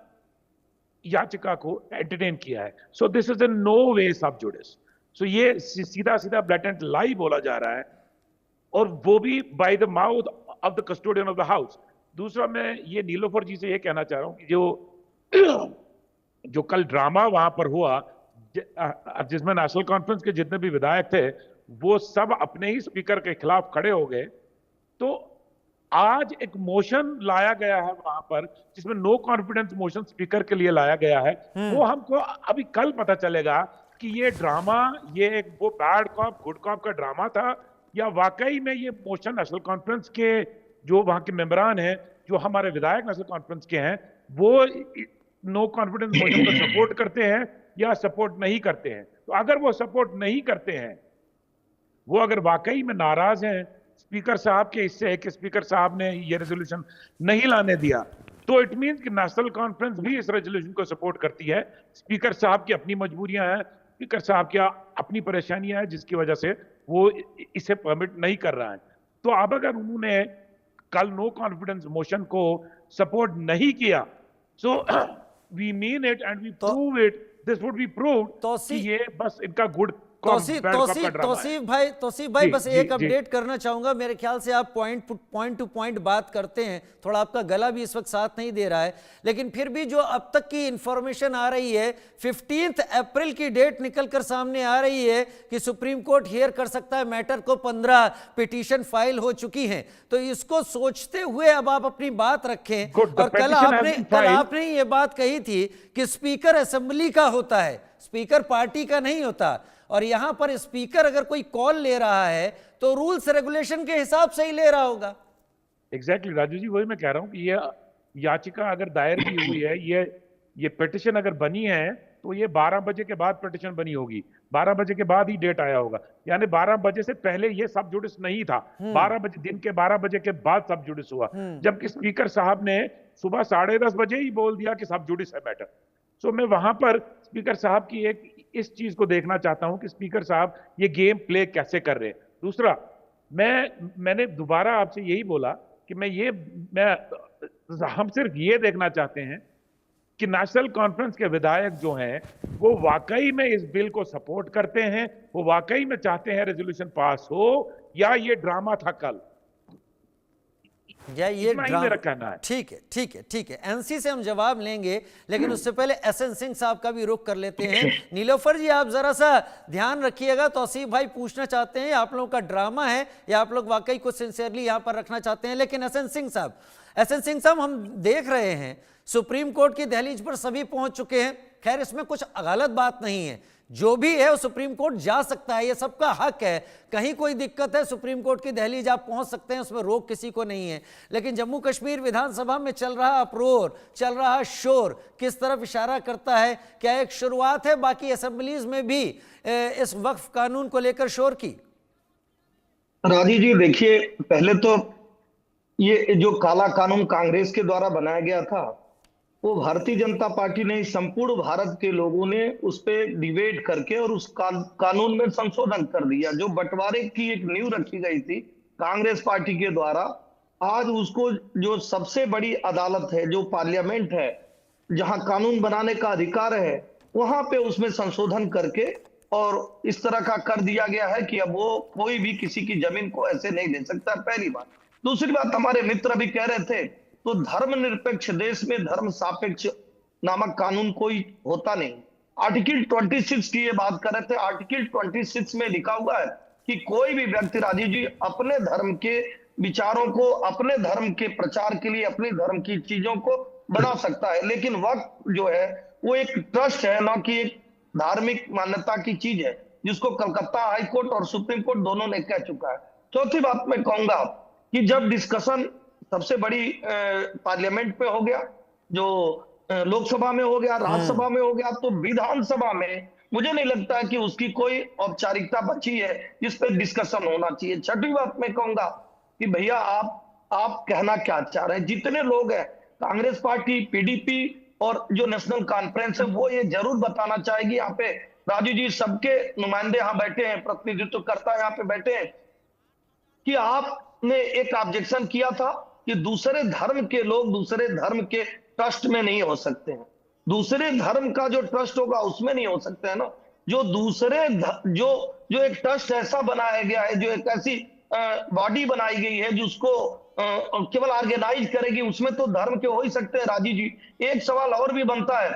याचिका को एंटरटेन किया है। So this is in no way sub judice. सो ये सीधा सीधा ब्लैटेंट लाई बोला जा रहा है, और वो भी by the mouth of the custodian of the house. दूसरा, मैं ये नीलोफर जी से ये कहना चाह रहा हूं कि जो कल ड्रामा वहां पर हुआ, जिसमें नेशनल कॉन्फ्रेंस के जितने भी विधायक थे वो सब अपने ही स्पीकर के खिलाफ खड़े हो गए, तो आज एक मोशन लाया गया है वहां पर जिसमें नो कॉन्फिडेंस मोशन स्पीकर के लिए लाया गया है। वो हमको अभी कल पता चलेगा कि ये ड्रामा, ये एक वो बैड कॉप गुड कॉप का ड्रामा था, या वाकई में ये मोशन नेशनल कॉन्फ्रेंस के जो वहां के मेंबरान हैं, जो हमारे विधायक नेशनल कॉन्फ्रेंस के हैं, वो नो कॉन्फिडेंस मोशन को सपोर्ट करते हैं या सपोर्ट नहीं करते हैं। तो अगर वो सपोर्ट नहीं करते हैं, वो अगर वाकई में नाराज हैं स्पीकर साहब के इससे कि स्पीकर साहब ने ये रेजोल्यूशन नहीं लाने दिया, तो इट मींस कि नेशनल कॉन्फ्रेंस भी इस रेजोल्यूशन को सपोर्ट करती है। स्पीकर साहब की अपनी मजबूरियां हैं, स्पीकर साहब की अपनी परेशानियां हैं, जिसकी वजह से वो इसे परमिट नहीं कर रहा है। तो अब अगर उन्होंने कल नो कॉन्फिडेंस मोशन को सपोर्ट नहीं किया, so we mean it and we prove it, this would be proved कि ये बस इनका गुड तौसीफ भाई बस एक अपडेट करना चाहूंगा। मेरे ख्याल से आप पॉइंट टू पॉइंट बात करते हैं, थोड़ा आपका गला भी इस वक्त साथ नहीं दे रहा है, लेकिन फिर भी जो अब तक की इंफॉर्मेशन आ रही है, 15 अप्रैल की डेट निकलकर सामने आ रही है कि सुप्रीम कोर्ट हियर कर सकता है मैटर को। 15 पिटीशन फाइल हो चुकी हैं, तो इसको सोचते हुए अब आप अपनी बात रखें। और कल आपने ये बात कही थी कि स्पीकर असेंबली का होता है, स्पीकर पार्टी का नहीं होता, और यहां पर स्पीकर अगर कोई कॉल ले रहा है तो रूल्स रेगुलेशन के हिसाब से ही ले रहा होगा। एग्जैक्टली राजू जी, वही मैं कह रहा हूं कि ये याचिका अगर दायर भी हुई है, ये पिटिशन अगर बनी है, तो ये 12 बजे के बाद पिटिशन बनी होगी, 12 बजे के बाद ही डेट आया होगा, यानी 12 बजे से पहले ये सब जुडिस नहीं था। 12 बजे दिन के 12 बजे के बाद सब जुडिस हुआ, जबकि स्पीकर साहब ने सुबह 10:30 बजे ही बोल दिया कि सब जुडिस है मैटर। सो मैं वहां पर स्पीकर साहब की एक इस चीज को देखना चाहता हूं कि स्पीकर साहब ये गेम प्ले कैसे कर रहे हैं। दूसरा, मैंने दोबारा आपसे यही बोला कि हम सिर्फ ये देखना चाहते हैं कि नेशनल कॉन्फ्रेंस के विधायक जो हैं वो वाकई में इस बिल को सपोर्ट करते हैं, वो वाकई में चाहते हैं रेजोल्यूशन पास हो, या ये ड्रामा था कल, या ये मेरा कहना है। ठीक है एनसी से हम जवाब लेंगे, लेकिन उससे पहले एसएन सिंह साहब का भी रुख कर लेते हैं। नीलोफर जी, आप जरा सा ध्यान रखिएगा, तौसीफ भाई पूछना चाहते हैं आप लोगों का ड्रामा है या आप लोग वाकई कुछ सिंसियरली यहां पर रखना चाहते हैं। लेकिन एसएन सिंह साहब हम देख रहे हैं सुप्रीम कोर्ट की दहलीज पर सभी पहुंच चुके हैं। खैर, इसमें कुछ गलत बात नहीं है, जो भी है वो सुप्रीम कोर्ट जा सकता है, ये सबका हक है। कहीं कोई दिक्कत है, सुप्रीम कोर्ट की दहलीज आप पहुंच सकते हैं, उसमें रोक किसी को नहीं है। लेकिन जम्मू कश्मीर विधानसभा में चल रहा अप्रोर, चल रहा शोर किस तरफ इशारा करता है? क्या एक शुरुआत है बाकी असेंबलीज में भी इस वक्फ कानून को लेकर शोर की? राजीव जी, देखिए, पहले तो ये जो काला कानून कांग्रेस के द्वारा बनाया गया था, वो भारतीय जनता पार्टी ने संपूर्ण भारत के लोगों ने उस पर डिबेट करके और उस कानून में संशोधन कर दिया। जो बंटवारे की एक नींव रखी गई थी कांग्रेस पार्टी के द्वारा, आज उसको जो सबसे बड़ी अदालत है, जो पार्लियामेंट है, जहां कानून बनाने का अधिकार है, वहां पे उसमें संशोधन करके और इस तरह का कर दिया गया है कि अब वो कोई भी किसी की जमीन को ऐसे नहीं ले सकता, पहली बात। दूसरी बात, हमारे मित्र अभी कह रहे थे, तो धर्मनिरपेक्ष देश में धर्म सापेक्ष नामक कानून कोई होता नहीं। आर्टिकल 26 की ये बात कर रहे थे। आर्टिकल 26 में लिखा हुआ है कि कोई भी व्यक्ति, राजीव जी, अपने धर्म के विचारों को, अपने धर्म के प्रचार के लिए अपने धर्म की चीजों को बना सकता है। लेकिन वक्फ जो है वो एक ट्रस्ट है, ना कि एक धार्मिक मान्यता की चीज है, जिसको कलकत्ता हाई कोर्ट और सुप्रीम कोर्ट दोनों ने कह चुका है। चौथी बात मैं कहूंगा कि जब डिस्कशन सबसे बड़ी पार्लियामेंट पे हो गया, जो लोकसभा में हो गया, राज्यसभा में हो गया, तो विधानसभा में मुझे नहीं लगता कि उसकी कोई औपचारिकता बची है जिस पे डिस्कशन होना चाहिए। छठी बात मैं कहूंगा कि भैया आप कहना क्या चाह रहे हैं? जितने लोग हैं, कांग्रेस पार्टी, पीडीपी और जो नेशनल कॉन्फ्रेंस है, वो ये जरूर बताना चाहेगी। यहाँ पे राजू जी सबके नुमाइंदे यहाँ बैठे हैं, प्रतिनिधित्व करता यहाँ पे बैठे हैं, कि आपने एक ऑब्जेक्शन किया था कि दूसरे धर्म के लोग दूसरे धर्म के ट्रस्ट में नहीं हो सकते हैं। दूसरे धर्म का जो ट्रस्ट होगा उसमें नहीं हो सकते हैं ना। जो दूसरे जो एक ट्रस्ट ऐसा बनाया गया है, जो एक ऐसी बॉडी बनाई गई है जिसको केवल ऑर्गेनाइज करेगी, उसमें तो धर्म के हो ही सकते हैं। राजीव जी, एक सवाल और भी बनता है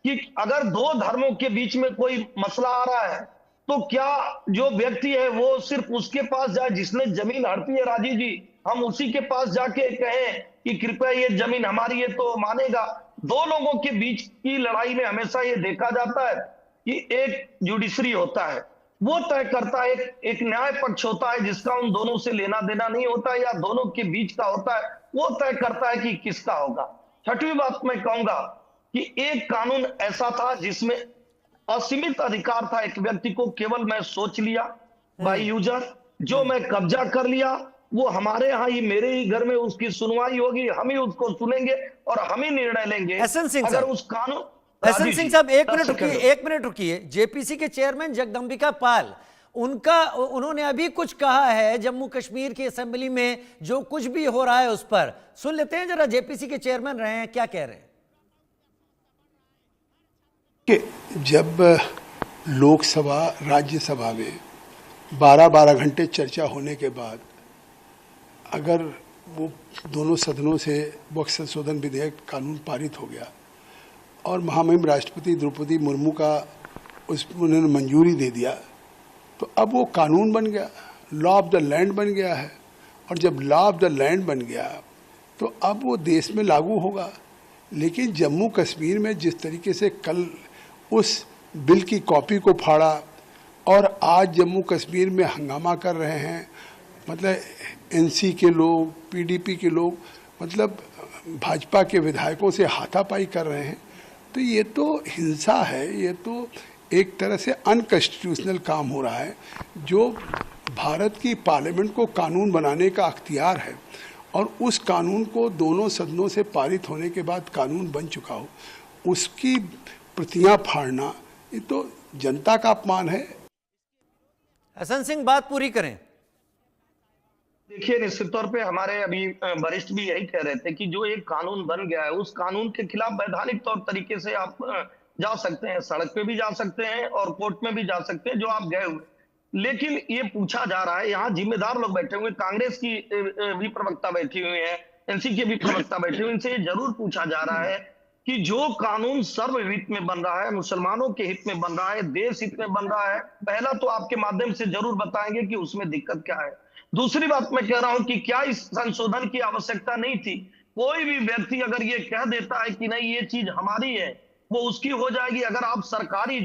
कि अगर दो धर्मों के बीच में कोई मसला आ रहा है, तो क्या जो व्यक्ति है वो सिर्फ उसके पास जाए जिसने जमीन हड़पी है? राजीव जी, हम उसी के पास जाके कहें कि कृपया ये जमीन हमारी है तो मानेगा? दो लोगों के बीच की लड़ाई में हमेशा ये देखा जाता है कि एक जुडिशरी होता है, वो तय करता है, एक न्याय पक्ष होता है जिसका उन दोनों से लेना देना नहीं होता है, या दोनों के बीच का होता है, वो तय करता है कि किसका होगा। छठवीं बात मैं कहूंगा कि एक कानून ऐसा था जिसमें असीमित अधिकार था एक व्यक्ति को, केवल मैं सोच लिया बाई यूजर, जो मैं कब्जा कर लिया वो हमारे यहाँ ही, मेरे ही घर में उसकी सुनवाई होगी, हम ही उसको सुनेंगे और हम ही निर्णय लेंगे। अगर उस कानून एसएन सिंह साहब, एक मिनट रुकिए। जेपीसी के चेयरमैन जगदंबिका पाल, उन्होंने अभी कुछ कहा है जम्मू कश्मीर की असेंबली में, जो कुछ भी हो रहा है उस पर सुन लेते हैं जरा। जेपीसी के चेयरमैन रहे हैं, क्या कह रहे हैं? कि जब लोकसभा राज्यसभा में 12-12 घंटे चर्चा होने के बाद अगर वो दोनों सदनों से वक्फ संशोधन विधेयक कानून पारित हो गया और महामहिम राष्ट्रपति द्रौपदी मुर्मू का उन्होंने मंजूरी दे दिया, तो अब वो कानून बन गया, लॉ ऑफ द लैंड बन गया है। और जब लॉ ऑफ द लैंड बन गया तो अब वो देश में लागू होगा। लेकिन जम्मू कश्मीर में जिस तरीके से कल उस बिल की कॉपी को फाड़ा और आज जम्मू कश्मीर में हंगामा कर रहे हैं, मतलब एनसी के लोग, पीडीपी के लोग, मतलब भाजपा के विधायकों से हाथापाई कर रहे हैं, तो ये तो हिंसा है, ये तो एक तरह से अनकॉन्स्टिट्यूशनल काम हो रहा है। जो भारत की पार्लियामेंट को कानून बनाने का अख्तियार है और उस कानून को दोनों सदनों से पारित होने के बाद कानून बन चुका हो, उसकी प्रतियां फाड़ना, ये तो जनता का अपमान है। हसन सिंह, बात पूरी करें। देखिए, निश्चित तौर पे हमारे अभी वरिष्ठ भी यही कह रहे थे कि जो एक कानून बन गया है, उस कानून के खिलाफ वैधानिक तौर तरीके से आप जा सकते हैं, सड़क पे भी जा सकते हैं और कोर्ट में भी जा सकते हैं, जो आप गए हुए। लेकिन ये पूछा जा रहा है, यहाँ जिम्मेदार लोग बैठे हुए, कांग्रेस की भी प्रवक्ता बैठी हुई है, एनसी के भी प्रवक्ता बैठे हुए, इनसे जरूर पूछा जा रहा है कि जो कानून सर्वहित में बन रहा है, मुसलमानों के हित में बन रहा है, देश हित में बन रहा है, पहला तो आपके माध्यम से जरूर बताएंगे कि उसमें दिक्कत क्या है। दूसरी बात मैं कह रहा हूं कि क्या इस संशोधन की आवश्यकता नहीं थी? कोई भी व्यक्ति अगर ये कह देता है कि नहीं ये चीज हमारी है, वो उसकी हो जाएगी। अगर आप सरकारी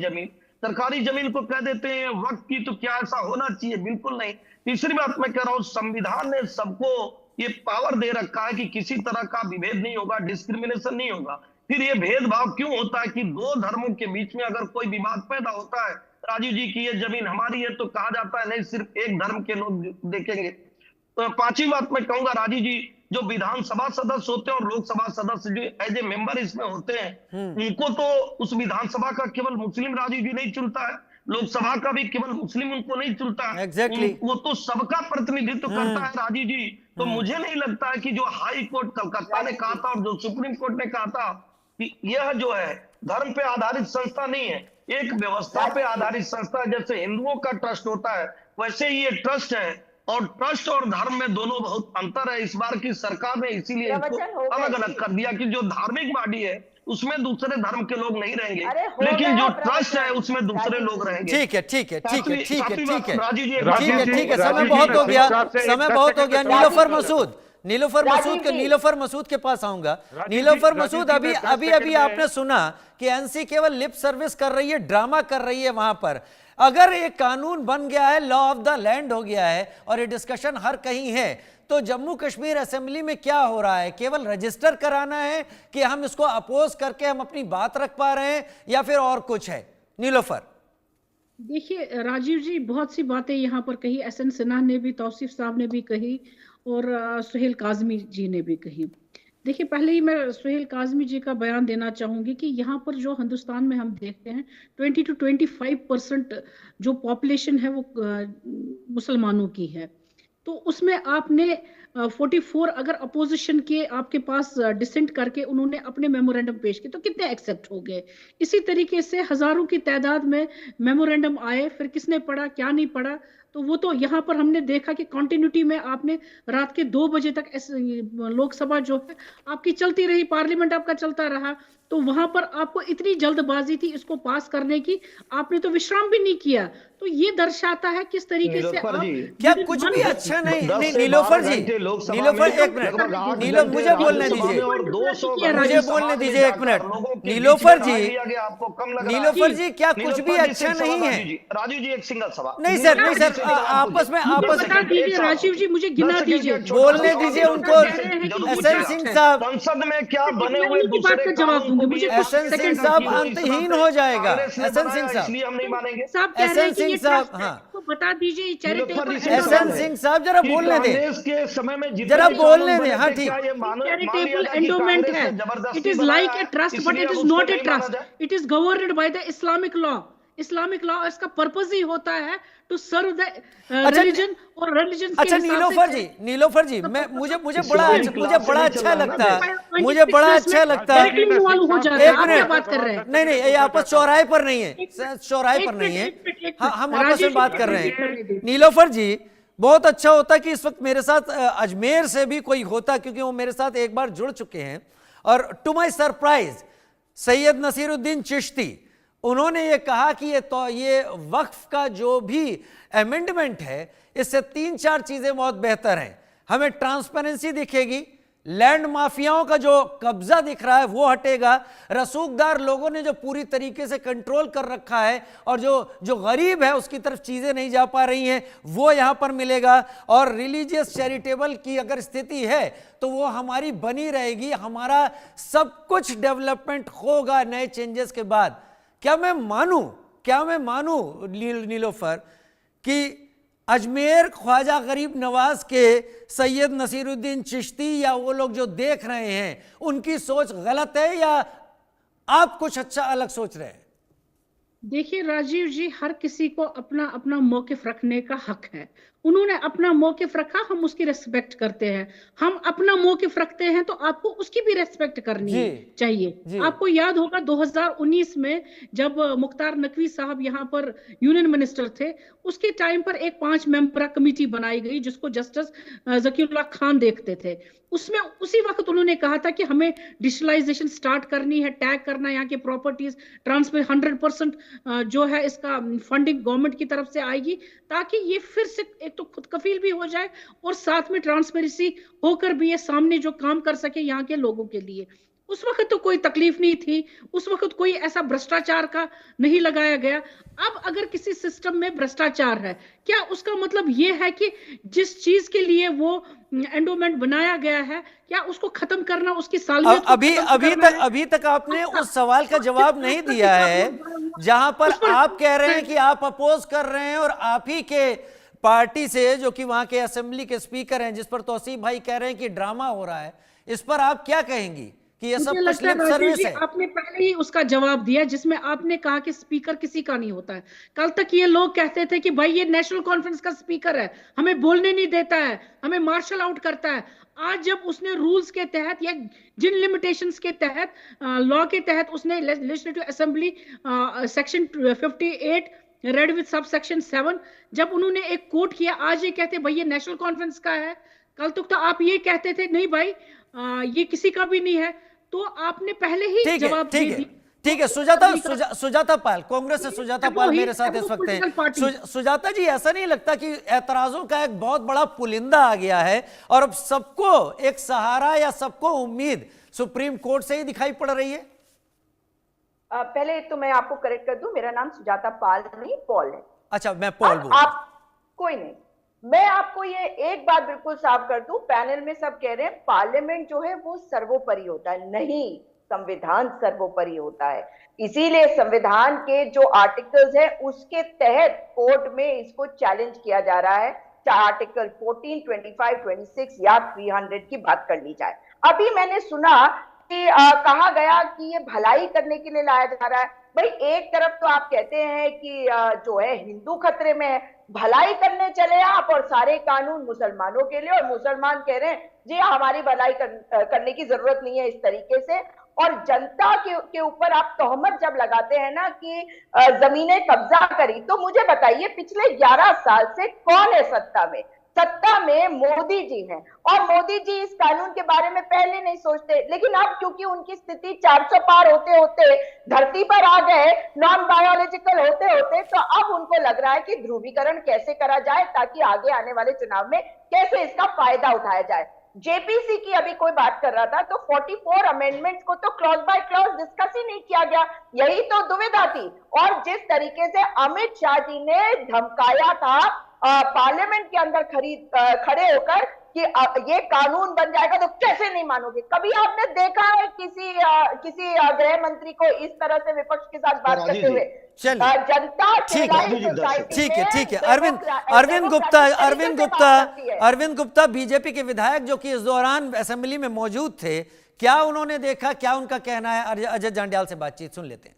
जमीन को कह देते हैं वक्त की, तो क्या ऐसा होना चाहिए? बिल्कुल नहीं। तीसरी बात मैं कह रहा हूं, संविधान ने सबको ये पावर दे रखा है कि किसी तरह का विभेद नहीं होगा, डिस्क्रिमिनेशन नहीं होगा। फिर ये भेदभाव क्यों होता है कि दो धर्मों के बीच में अगर कोई विवाद पैदा होता है, राजीव जी की ये जमीन हमारी है, तो कहा जाता है नहीं सिर्फ एक धर्म के लोग देखेंगे। तो पांचवी बात मैं कहूंगा, राजीव जी, जो विधानसभा सदस्य होते हैं और लोकसभा सदस्य जो एज ए मेंबर इसमें होते हैं, उनको तो उस विधानसभा का केवल मुस्लिम राजीव जी नहीं चुनता है, लोकसभा का भी केवल मुस्लिम उनको नहीं चुनता है। Exactly. वो तो सबका प्रतिनिधित्व करता है राजीव जी। तो मुझे नहीं लगता है कि जो हाई कोर्ट कलकत्ता ने कहा था और जो सुप्रीम कोर्ट ने कहा था कि यह जो है धर्म पे आधारित संस्था नहीं है, एक व्यवस्था पे आधारित संस्था है। जैसे हिंदुओं का ट्रस्ट होता है, वैसे ही ये ट्रस्ट है, और ट्रस्ट और धर्म में दोनों बहुत अंतर है। इस बार की सरकार ने इसीलिए इसको अलग अलग कर दिया कि जो धार्मिक बॉडी है उसमें दूसरे धर्म के लोग नहीं रहेंगे, लेकिन जो ट्रस्ट है उसमें दूसरे लोग रहेंगे। ठीक है, ठीक है, ठीक है, ठीक है, ठीक है, राजीव जी, ठीक है, समय बहुत हो गया, समय बहुत हो गया। नीलोफर मसूद के पास आऊंगा। नीलोफर मसूद, अभी आपने सुना कि एनसी केवल लिप सर्विस कर रही है, ड्रामा कर रही है। वहां पर अगर एक कानून बन गया है, लॉ ऑफ द लैंड हो गया है और ये डिस्कशन हर कहीं है, तो जम्मू कश्मीर असेंबली में क्या हो रहा है? केवल रजिस्टर कराना है कि हम इसको अपोज करके हम अपनी बात रख पा रहे हैं, या फिर और कुछ है? नीलोफर। देखिए राजीव जी, बहुत सी बातें यहाँ पर कही, एसएन सिन्हा ने भी, तौसीफ साहब ने भी कही, और सुहेल काजमी जी ने भी कही। देखिए, पहले ही मैं सुहेल काजमी जी का बयान देना चाहूंगी कि यहाँ पर जो हिंदुस्तान में हम देखते हैं 20 to 25% जो पॉपुलेशन है वो मुसलमानों की है। तो उसमें आपने 44 अगर अपोजिशन के आपके पास डिसेंट करके उन्होंने अपने मेमोरेंडम पेश किए तो कितने एक्सेप्ट हो गए? इसी तरीके से हजारों की तादाद में मेमोरेंडम आए, फिर किसने पढ़ा क्या नहीं पढ़ा, तो वो तो यहाँ पर हमने देखा कि कंटिन्यूटी में आपने रात के 2 बजे तक लोकसभा जो है आपकी चलती रही, पार्लियामेंट आपका चलता रहा। तो वहां पर आपको इतनी जल्दबाजी थी इसको पास करने की, आपने तो विश्राम भी नहीं किया। तो ये दर्शाता है किस तरीके से आप क्या कुछ भी अच्छा नहीं नीलोफर जी, नीलोफर एक मिनट, नीलो मुझे बोलने दीजिए, मुझे बोलने दीजिए एक मिनट। नीलोफर जी क्या कुछ भी अच्छा नहीं है? राजीव जी एक सिंगल सवाल। नहीं सर, नहीं सर, आपस में बता दीजिए राजीव जी, मुझे गिना दीजिए, बोलने दीजिए उनको। एसएन सिंह साहब, संसद में क्या बने हुए बात का जवाब दूंगी, मुझे एसएन सिंह साहब अंतहीन हो जाएगा। एसएन सिंह साहब, इसलिए हम नहीं मानेंगे। एसएन सिंह साहब, हाँ बता दीजिए चैरिटेबल। एसएन सिंह साहब जरा बोलने दें, के समय में जरा बोलने दें। हाँ ठीक, चैरिटेबल एंडोमेंट है, it is like a trust but it is not a trust, it is governed by the Islamic law. Islamic law, इसका पर्पस ही होता है टू सर्व द रिलीजन और रिलीजन। अच्छा नीलोफर जी, मैं मुझे बड़ा अच्छा लगता है, मुझे बड़ा अच्छा लगता है। एक मिनट, बात कर रहे हैं, नहीं ये आपस चौराहे पर नहीं है, चौराहे पर नहीं है, हम आपस में बात कर रहे हैं। नीलोफर जी, बहुत अच्छा होता कि इस वक्त मेरे साथ अजमेर से भी कोई होता, क्योंकि वो मेरे साथ एक बार जुड़ चुके हैं। और to my surprise Syed Naseeruddin Chishti, उन्होंने ये कहा कि ये वक्फ का जो भी अमेंडमेंट है इससे 3-4 चीजें बहुत बेहतर हैं। हमें ट्रांसपेरेंसी दिखेगी, लैंड माफियाओं का जो कब्जा दिख रहा है वो हटेगा, रसूखदार लोगों ने जो पूरी तरीके से कंट्रोल कर रखा है और जो गरीब है उसकी तरफ चीजें नहीं जा पा रही हैं वो यहां पर मिलेगा। और रिलीजियस चैरिटेबल की अगर स्थिति है तो वो हमारी बनी रहेगी, हमारा सब कुछ डेवलपमेंट होगा नए चेंजेस के बाद। क्या मैं मानूं नीलोफर कि अजमेर ख्वाजा गरीब नवाज के सैयद नसीरुद्दीन चिश्ती या वो लोग जो देख रहे हैं उनकी सोच गलत है, या आप कुछ अच्छा अलग सोच रहे हैं? देखिए राजीव जी, हर किसी को अपना अपना मौकिफ रखने का हक है। उन्होंने अपना मौकिफ रखा, हम उसकी रेस्पेक्ट करते हैं। हम अपना मौकिफ रखते हैं तो आपको उसकी भी रेस्पेक्ट करनी चाहिए। आपको याद होगा 2019 में जब मुख्तार नकवी साहब यहाँ पर यूनियन मिनिस्टर थे, उसके टाइम पर एक 5 मेंबर कमेटी बनाई गई जिसको जस्टिस जकीरुल्लाह खान देखते थे। उसमें उसी वक्त उन्होंने कहा था कि हमें डिजिटलाइजेशन स्टार्ट करनी है, टैग करना है यहाँ के प्रॉपर्टीज, ट्रांसफर 100% जो है इसका फंडिंग गवर्नमेंट की तरफ से आएगी, ताकि ये फिर से एक तो खुद कफील भी हो जाए और साथ में ट्रांसपेरेंसी होकर भी ये सामने जो काम कर सके यहाँ के लोगों के लिए। उस वक्त तो कोई तकलीफ नहीं थी, उस वक्त कोई ऐसा भ्रष्टाचार का नहीं लगाया गया। अब अगर किसी सिस्टम में भ्रष्टाचार है, क्या उसका मतलब ये है कि जिस चीज के लिए वो एंडोमेंट बनाया गया है, क्या उसको खत्म करना, उसकी सालियत अभी तक आपने उस सवाल का जवाब नहीं दिया है, जहां पर आप कह रहे हैं कि आप अपोज कर रहे हैं और आप ही के पार्टी से जो कि वहां के असेंबली के स्पीकर हैं, जिस पर तौसीफ भाई कह रहे हैं कि ड्रामा हो रहा है, इस पर आप क्या कहेंगी कि ये सब कुछ लिप सर्विस है? आपने पहले ही उसका जवाब दिया जिसमें आपने कहा कि स्पीकर किसी का नहीं होता है। कल तक ये लोग कहते थे कि भाई ये नेशनल कॉन्फ्रेंस का स्पीकर है, हमें बोलने नहीं देता है, हमें मार्शल आउट करता है। आज जब उसने रूल्स के तहत या जिन लिमिटेशंस के तहत, लॉ के तहत उसने legislative assembly section 58 read with sub section 7 जब उन्होंने एक कोट किया, आज ये कहते भाई ये नेशनल कॉन्फ्रेंस का है। कल तक तो आप ये कहते थे नहीं भाई ये किसी का भी नहीं है। तो आपने पहले ही जवाब दे दिया। ठीक है, सुजाता पाल, कांग्रेस से सुजाता पाल मेरे साथ इस वक्त हैं। सुजाता जी, ऐसा नहीं लगता कि एतराजों का एक बहुत बड़ा पुलिंदा आ गया है और अब सबको एक सहारा या सबको उम्मीद सुप्रीम कोर्ट से ही दिखाई पड़ रही है? पहले तो मैं आपको करेक्ट कर दूं, मेरा नाम सुजाता पाल नहीं, पॉल है। अच्छा, मैं पॉल बोल। आप कोई नहीं, मैं आपको ये एक बात बिल्कुल साफ कर दूं, पैनल में सब कह रहे हैं पार्लियामेंट जो है वो सर्वोपरि होता है। नहीं, संविधान सर्वोपरि होता है। इसीलिए संविधान के जो आर्टिकल्स हैं उसके तहत कोर्ट में इसको चैलेंज किया जा रहा है, चाहे आर्टिकल 14, 25, 26 या 300 की बात कर ली जाए। अभी मैंने सुना कि कहा गया कि ये भलाई करने के लिए लाया जा रहा है। भाई एक तरफ तो आप कहते हैं कि जो है हिंदू खतरे में है, भलाई करने चले आप और सारे कानून मुसलमानों के लिए, और मुसलमान कह रहे हैं जी हमारी भलाई करने की जरूरत नहीं है इस तरीके से। और जनता के ऊपर आप तोहमत जब लगाते हैं ना कि जमीनें कब्जा करी, तो मुझे बताइए पिछले 11 साल से कौन है सत्ता में? सत्ता में मोदी जी हैं, और मोदी जी इस कानून के बारे में पहले नहीं सोचते, लेकिन अब क्योंकि उनकी स्थिति 400 पार होते होते धरती पर आ गए, नॉन बायोलॉजिकल होते होते, तो अब उनको लग रहा है कि ध्रुवीकरण कैसे करा जाए ताकि आगे आने वाले चुनाव में कैसे इसका फायदा उठाया जाए। जेपीसी की अभी कोई बात कर रहा था, तो 44 अमेंडमेंट्स को तो क्लॉज बाय क्लॉज डिस्कस ही नहीं किया गया। यही तो दुविधा थी। और जिस तरीके से अमित शाह जी ने धमकाया था पार्लियामेंट के अंदर खड़े होकर कि ये कानून बन जाएगा, तो कैसे नहीं मानोगे? कभी आपने देखा है किसी गृह मंत्री को इस तरह से विपक्ष के साथ बात करते हुए? जनता ठीक है। अरविंद गुप्ता बीजेपी के विधायक जो कि इस दौरान असेंबली में मौजूद थे, क्या उन्होंने देखा, क्या उनका कहना है? अजय जांड्याल से बातचीत सुन लेते हैं।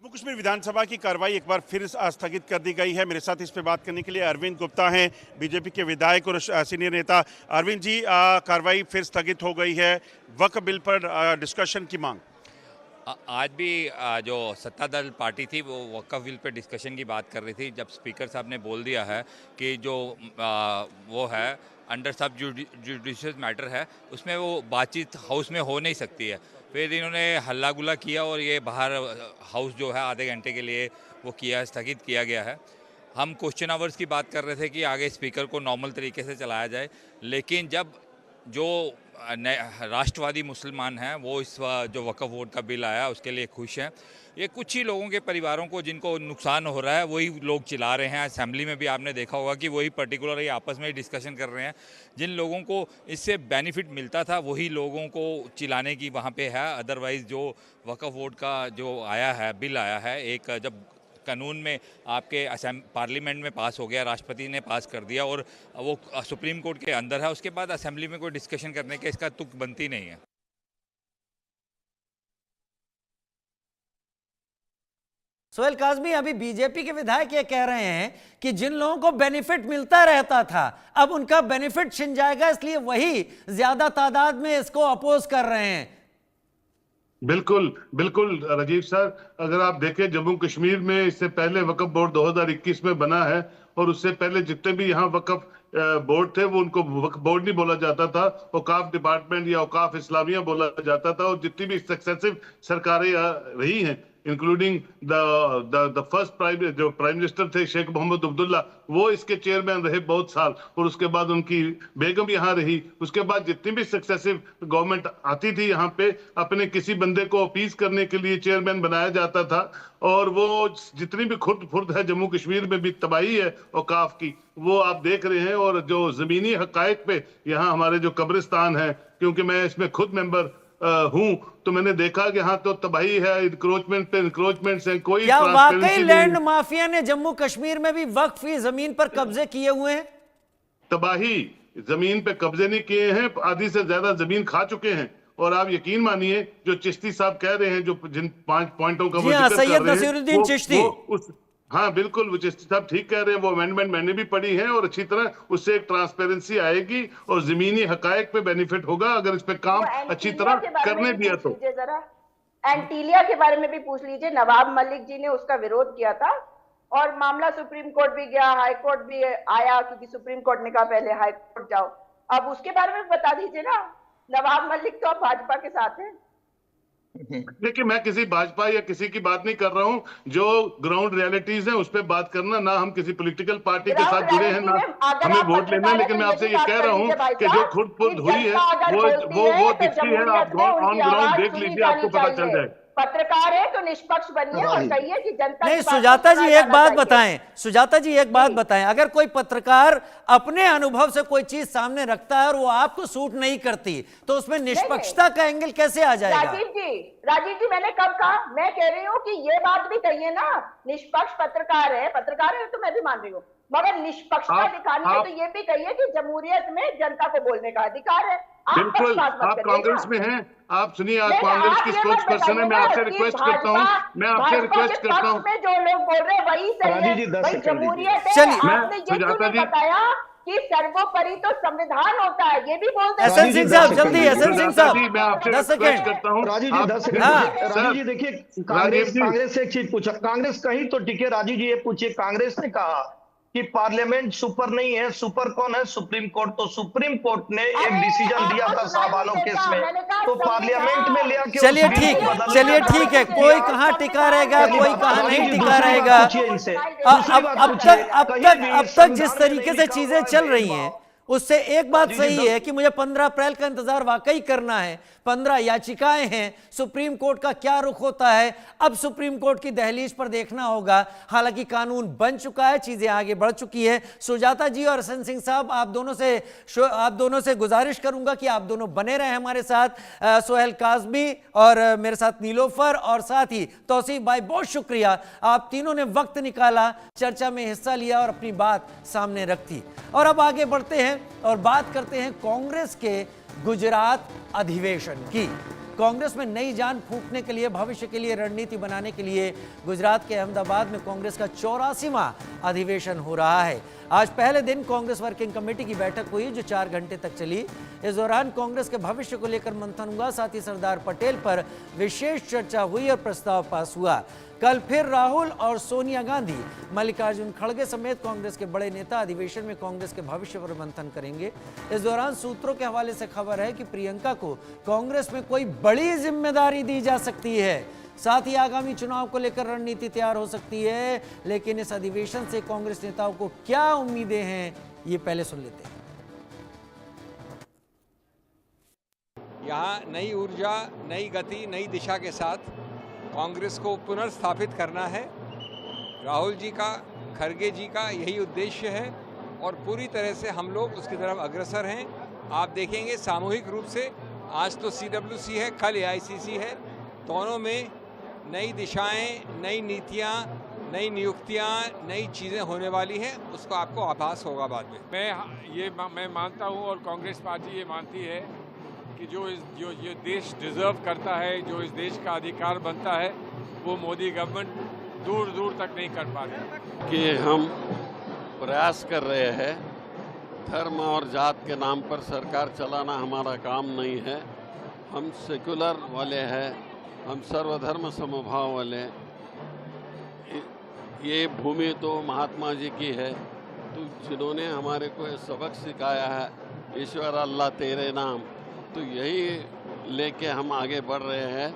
जम्मू कश्मीर विधानसभा की कार्रवाई एक बार फिर स्थगित कर दी गई है। मेरे साथ इस पे बात करने के लिए अरविंद गुप्ता हैं, बीजेपी के विधायक और सीनियर नेता। अरविंद जी, कार्रवाई फिर स्थगित हो गई है, वक्फ बिल पर डिस्कशन की मांग। आज भी जो सत्ता दल पार्टी थी वो वक्फ बिल पे डिस्कशन की बात कर रही थी। जब स्पीकर साहब ने बोल दिया है कि जो वो है अंडर सब जुडिशियल मैटर है, उसमें वो बातचीत हाउस में हो नहीं सकती है, फिर इन्होंने हल्ला गुल्ला किया और ये बाहर हाउस जो है आधे घंटे के लिए वो किया, स्थगित किया गया है। हम क्वेश्चन आवर्स की बात कर रहे थे कि आगे स्पीकर को नॉर्मल तरीके से चलाया जाए, लेकिन जब जो राष्ट्रवादी मुसलमान हैं वो इस जो वक्फ बोर्ड का बिल आया उसके लिए खुश हैं। ये कुछ ही लोगों के परिवारों को जिनको नुकसान हो रहा है वही लोग चिल्ला रहे हैं। असेंबली में भी आपने देखा होगा कि वही पर्टिकुलर ही आपस में डिस्कशन कर रहे हैं। जिन लोगों को इससे बेनिफिट मिलता था वही लोगों को चिल्लाने की वहाँ पे है। अदरवाइज़ जो वक्फ बोर्ड का जो आया है, बिल आया है, एक जब कानून में आपके पार्लियामेंट में पास हो गया, राष्ट्रपति ने पास कर दिया और वो सुप्रीम कोर्ट के अंदर है, उसके बाद असेंबली में कोई डिस्कशन करने के इसका तुक बनती नहीं है। सोहेल काज़मी, अभी बीजेपी के विधायक ये कह रहे हैं कि जिन लोगों को बेनिफिट मिलता रहता था अब उनका बेनिफिट छिन जाएगा, इसलिए वही ज्यादा तादाद में इसको अपोज कर रहे हैं। बिल्कुल बिल्कुल राजीव सर, अगर आप देखें जम्मू कश्मीर में इससे पहले वक्फ बोर्ड 2021 में बना है, और उससे पहले जितने भी यहाँ वक्फ बोर्ड थे वो उनको वक्फ बोर्ड नहीं बोला जाता था, औकाफ डिपार्टमेंट या औकाफ इस्लामिया बोला जाता था। और जितनी भी सक्सेसिव सरकारें रही हैं, including the first prime minister थे शेख मोहम्मद अब्दुल्ला, वो इसके चेयरमैन रहे बहुत साल, और उसके बाद उनकी बेगम यहाँ रही। उसके बाद जितनी भी सक्सेसिव गवर्नमेंट आती थी यहाँ पे, अपने किसी बंदे को अपीज करने के लिए चेयरमैन बनाया जाता था। और वो जितनी भी खुर्द फुर्द है जम्मू कश्मीर में भी तबाही है औकाफ की, वो आप देख रहे हैं। और जो जमीनी हकायक पे यहाँ हमारे जो कब्रिस्तान है, क्योंकि मैं इसमें खुद मेंबर हूं, तो मैंने देखा कि हाँ तो तबाही है, इंक्रोचमेंट पे इंक्रोचमेंट है। कोई क्या वाकई लैंड माफिया ने जम्मू कश्मीर में भी वक्फी जमीन पर कब्जे किए हुए हैं? तबाही, जमीन पे कब्जे नहीं किए हैं, आधी से ज्यादा जमीन खा चुके हैं। और आप यकीन मानिए जो चिश्ती साहब कह रहे हैं, जो जिन 5 पॉइंटों का वो जिक्र कर रहे हैं, चिश्ती, हाँ बिल्कुल वो चिश्ती साहब ठीक कह रहे हैं। वो अमेंडमेंट मैंने भी पढ़ी है, और अच्छी तरह उससे एक ट्रांसपेरेंसी आएगी और जमीनी हकायक पे बेनिफिट होगा अगर इस पे काम अच्छी तरह करने दिया तो। एंटीलिया के बारे में भी पूछ लीजिए। नवाब मलिक जी ने उसका विरोध किया था और मामला सुप्रीम कोर्ट भी गया, हाई कोर्ट भी आया, क्योंकि सुप्रीम कोर्ट ने कहा पहले हाई कोर्ट जाओ। अब उसके बारे में बता दीजिए ना। नवाब मलिक तो अब भाजपा के साथ है। देखिए, मैं किसी भाजपा या किसी की बात नहीं कर रहा हूं, जो ग्राउंड रियलिटीज है उस पे बात करना। ना हम किसी पॉलिटिकल पार्टी के साथ जुड़े हैं, ना हमें वोट लेना है, लेकिन मैं आपसे ये कह रहा हूं कि जो खुद हुई है वो दिखती है। आप ऑन ग्राउंड देख लीजिए, आपको पता चल जाए। पत्रकार है तो निष्पक्ष बनिए और कहिए कि जनता नहीं, की बात सुजाता को जी सुना एक बात जाना बताएं, सुजाता जी एक बात बताएं, अगर कोई पत्रकार अपने अनुभव से कोई चीज सामने रखता है और वो आपको सूट नहीं करती तो उसमें निष्पक्षता का एंगल कैसे आ जाएगा? राजीव जी मैंने कब कहा? मैं कह रही हूँ कि ये बात भी कहिए ना, निष्पक्ष पत्रकार है तो मैं भी मान रही हूँ, मगर निष्पक्षता दिखानी है तो ये भी कहिए कि जमहूरियत में जनता को बोलने का अधिकार है। बिल्कुल, आप कांग्रेस में हैं, आप सुनिए, आप कांग्रेस की स्पोक्स पर्सन है, मैं आपसे रिक्वेस्ट करता हूँ, में जो लोग बोल रहे हैं वही सही है, वही जमहूरियत है। आपने ये क्यों नहीं बताया कि सर्वोपरि तो संविधान होता है, ये भी बोल दें। एसएन सिंह साहब जल्दी, एसएन सिंह साहब मैं आपसे 10 सेकंड करता हूँ। राजीव जी 10 सेकंड। राजीव जी देखिए, कांग्रेस से एक चीज पूछा, कांग्रेस कहीं तो टिके। राजीव जी ये पूछिए, कांग्रेस ने कहा कि पार्लियामेंट सुपर नहीं है, सुपर कौन है? Supreme court. तो सुप्रीम कोर्ट ने एक डिसीजन दिया था साहबानो केस में, तो पार्लियामेंट में ले आके चलिए ठीक है, कोई कहाँ टिका रहेगा, कोई कहाँ नहीं टिका रहेगा। अब तक जिस तरीके से चीजें चल रही हैं उससे एक बात सही है कि मुझे 15 अप्रैल का इंतजार वाकई करना है। 15 याचिकाएं हैं, सुप्रीम कोर्ट का क्या रुख होता है अब सुप्रीम कोर्ट की दहलीज पर देखना होगा। हालांकि कानून बन चुका है, चीजें आगे बढ़ चुकी है। सुजाता जी और एसएन सिंह साहब, आप दोनों से गुजारिश करूंगा कि आप दोनों बने रहे हमारे साथ। सोहेल काज़मी और मेरे साथ नीलोफर और साथ ही तौसीफ भाई, बहुत शुक्रिया, आप तीनों ने वक्त निकाला, चर्चा में हिस्सा लिया और अपनी बात सामने रखी। और अब आगे बढ़ते हैं और बात करते हैं कांग्रेस के गुजरात अधिवेशन की। कांग्रेस में नई जान फूंकने के लिए, भविष्य के लिए रणनीति बनाने के लिए गुजरात के अहमदाबाद में कांग्रेस का 84वां अधिवेशन हो रहा है। आज पहले दिन कांग्रेस वर्किंग कमेटी की बैठक हुई जो 4 घंटे तक चली। इस दौरान कांग्रेस के भविष्य को लेकर मंथन हुआ, साथ ही सरदार पटेल पर विशेष चर्चा हुई और प्रस्ताव पास हुआ। कल फिर राहुल और सोनिया गांधी, मल्लिकार्जुन खड़गे समेत कांग्रेस के बड़े नेता अधिवेशन में कांग्रेस के भविष्य पर मंथन करेंगे। इस दौरान सूत्रों के हवाले से खबर है कि प्रियंका को कांग्रेस में कोई बड़ी जिम्मेदारी दी जा सकती है, साथ ही आगामी चुनाव को लेकर रणनीति तैयार हो सकती है। लेकिन इस अधिवेशन से कांग्रेस नेताओं को क्या उम्मीदें हैं, ये पहले सुन लेते हैं। यहाँ नई ऊर्जा, नई गति, नई दिशा के साथ कांग्रेस को पुनर्स्थापित करना है। राहुल जी का, खड़गे जी का यही उद्देश्य है और पूरी तरह से हम लोग उसकी तरफ अग्रसर हैं। आप देखेंगे सामूहिक रूप से, आज तो CWC है, कल AICC है, दोनों में नई दिशाएं, नई नीतियां, नई नियुक्तियां, नई चीज़ें होने वाली हैं, उसको आपको आभास होगा बाद में। मैं मानता हूं और कांग्रेस पार्टी ये मानती है कि जो ये देश डिजर्व करता है, जो इस देश का अधिकार बनता है, वो मोदी गवर्नमेंट दूर दूर तक नहीं कर पा रही। कि हम प्रयास कर रहे हैं, धर्म और जात के नाम पर सरकार चलाना हमारा काम नहीं है। हम सेकुलर वाले हैं, हम सर्वधर्म समभाव वाले। ये भूमि तो महात्मा जी की है, तो जिन्होंने हमारे को ये सबक सिखाया है, ईश्वर अल्लाह तेरे नाम, तो यही लेके हम आगे बढ़ रहे हैं।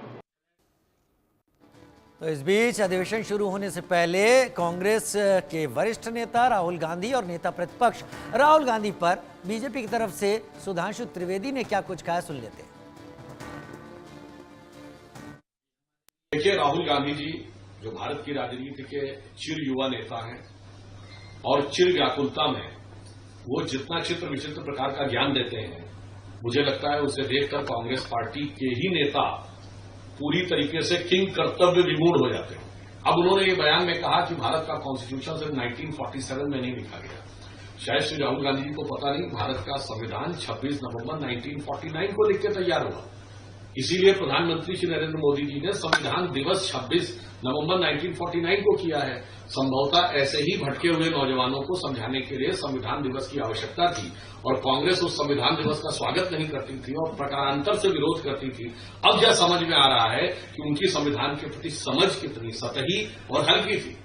तो इस बीच अधिवेशन शुरू होने से पहले कांग्रेस के वरिष्ठ नेता राहुल गांधी और नेता प्रतिपक्ष राहुल गांधी पर बीजेपी की तरफ से सुधांशु त्रिवेदी ने क्या कुछ कहा, सुन लेते हैं। देखिए, राहुल गांधी जी जो भारत की राजनीति के चिर युवा नेता हैं और चिर व्याकुलता में वो जितना चित्र विचित्र प्रकार का ज्ञान देते हैं, मुझे लगता है उसे देखकर कांग्रेस पार्टी के ही नेता पूरी तरीके से किंग कर्तव्य विमूढ़ हो जाते हैं। अब उन्होंने ये बयान में कहा कि भारत का कॉन्स्टिट्यूशन सिर्फ 1947 में नहीं लिखा गया। शायद श्री राहुल गांधी जी को पता नहीं, भारत का संविधान 26 नवंबर 1949 को लिख के तैयार हुआ। इसीलिए प्रधानमंत्री श्री नरेंद्र मोदी जी ने संविधान दिवस 26 नवंबर 1949 को किया है। संभवतः ऐसे ही भटके हुए नौजवानों को समझाने के लिए संविधान दिवस की आवश्यकता थी और कांग्रेस उस संविधान दिवस का स्वागत नहीं करती थी और प्रकारांतर से विरोध करती थी। अब यह समझ में आ रहा है कि उनकी संविधान के प्रति समझ कितनी सतही और हल्की थी।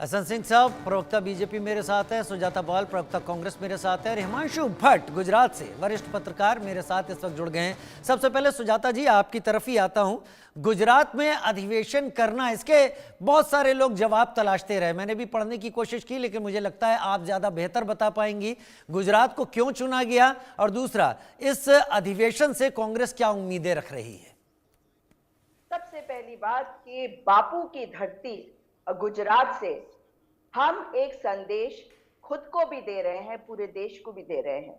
एसएन सिंह साहब प्रवक्ता बीजेपी मेरे साथ है, सुजाता पाल प्रवक्ता कांग्रेस मेरे साथ है और हिमांशु भट्ट गुजरात से वरिष्ठ पत्रकार मेरे साथ इस वक्त जुड़ गए हैं। सबसे पहले सुजाता जी आपकी तरफ ही आता हूं। गुजरात में अधिवेशन करना, इसके बहुत सारे लोग जवाब तलाशते रहे, मैंने भी पढ़ने की कोशिश की, लेकिन मुझे लगता है आप ज्यादा बेहतर बता पाएंगी गुजरात को क्यों चुना गया, और दूसरा इस अधिवेशन से कांग्रेस क्या उम्मीदें रख रही है। सबसे पहली बात कि बापू की धरती गुजरात से हम एक संदेश खुद को भी दे रहे हैं, पूरे देश को भी दे रहे हैं।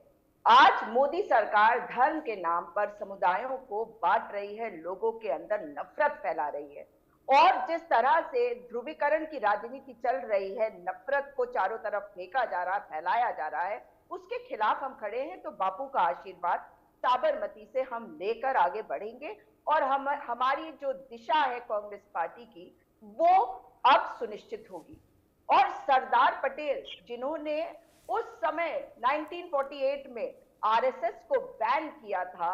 आज मोदी सरकार धर्म के नाम पर समुदायों को बांट रही है, लोगों के अंदर नफरत फैला रही है, और जिस तरह से ध्रुवीकरण की राजनीति चल रही है, नफरत को चारों तरफ फेंका जा रहा है, फैलाया जा रहा है, उसके खिलाफ हम खड़े हैं। तो बापू का आशीर्वाद साबरमती से हम लेकर आगे बढ़ेंगे और हमारी जो दिशा है कांग्रेस पार्टी की, वो अब सुनिश्चित होगी। और सरदार पटेल जिन्होंने उस समय 1948 में आरएसएस को बैन किया था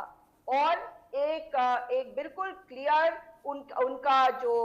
और एक बिल्कुल क्लियर उनका जो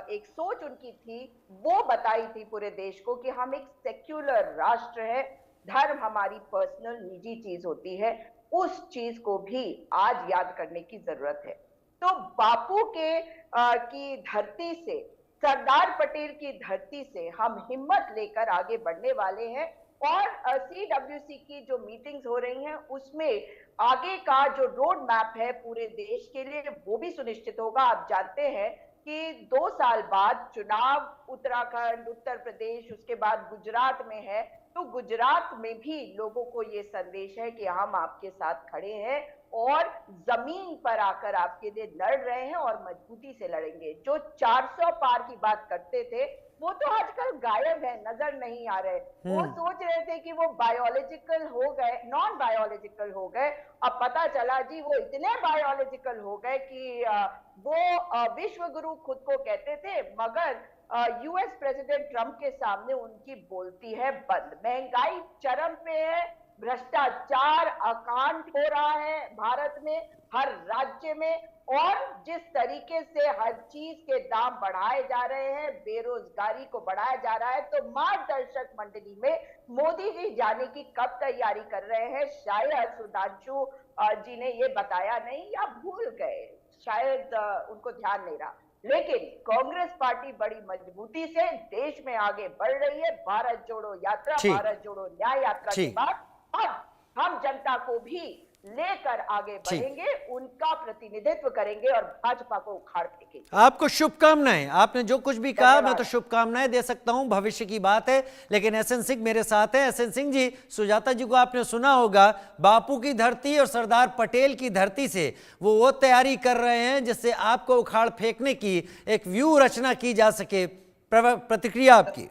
एक सोच उनकी थी, वो बताई थी पूरे देश को कि हम एक सेक्युलर राष्ट्र है, धर्म हमारी पर्सनल निजी चीज होती है, उस चीज को भी आज याद करने की जरूरत है। तो बापू की धरती से, सरदार पटेल की धरती से हम हिम्मत लेकर आगे बढ़ने वाले हैं और CWC की जो मीटिंग्स हो रही हैं उसमें आगे का जो रोड मैप है पूरे देश के लिए, वो भी सुनिश्चित होगा। आप जानते हैं कि 2 साल बाद चुनाव उत्तराखंड, उत्तर प्रदेश, उसके बाद गुजरात में है, तो गुजरात में भी लोगों को ये संदेश है कि हम आपके साथ खड़े हैं और जमीन पर आकर आपके लिए लड़ रहे हैं और मजबूती से लड़ेंगे। जो 400 पार की बात करते थे वो तो आजकल गायब है, नजर नहीं आ रहे। वो सोच रहे थे कि वो बायोलॉजिकल हो गए, नॉन बायोलॉजिकल हो गए, अब पता चला जी वो इतने बायोलॉजिकल हो गए कि वो विश्व गुरु खुद को कहते थे, मगर यूएस प्रेसिडेंट ट्रंप के सामने उनकी बोलती है बंद। महंगाई चरम पे है, भ्रष्टाचार अकांत हो रहा है भारत में, हर राज्य में, और जिस तरीके से हर चीज के दाम बढ़ाए जा रहे हैं, बेरोजगारी को बढ़ाया जा रहा है, तो मार्गदर्शक मंडली में मोदी जी जाने की कब तैयारी कर रहे हैं? शायद सुधांशु जी ने ये बताया नहीं या भूल गए, शायद उनको ध्यान नहीं रहा। लेकिन कांग्रेस पार्टी बड़ी मजबूती से देश में आगे बढ़ रही है। भारत जोड़ो यात्रा, भारत जोड़ो न्याय यात्रा के बाद अब हम जनता को भी लेकर आगे बढ़ेंगे, उनका प्रतिनिधित्व करेंगे और भाजपा को उखाड़ फेंकेंगे। आपको शुभकामनाएं। आपने जो कुछ भी कहा मैं तो शुभकामनाएं दे सकता हूं, भविष्य की बात है। लेकिन एसएन सिंह मेरे साथ है। एसएन सिंह जी, सुजाता जी को आपने सुना होगा, बापू की धरती और सरदार पटेल की धरती से वो तैयारी कर रहे हैं जिससे आपको उखाड़ फेंकने की एक व्यू रचना की जा सके। प्रतिक्रिया आपकी।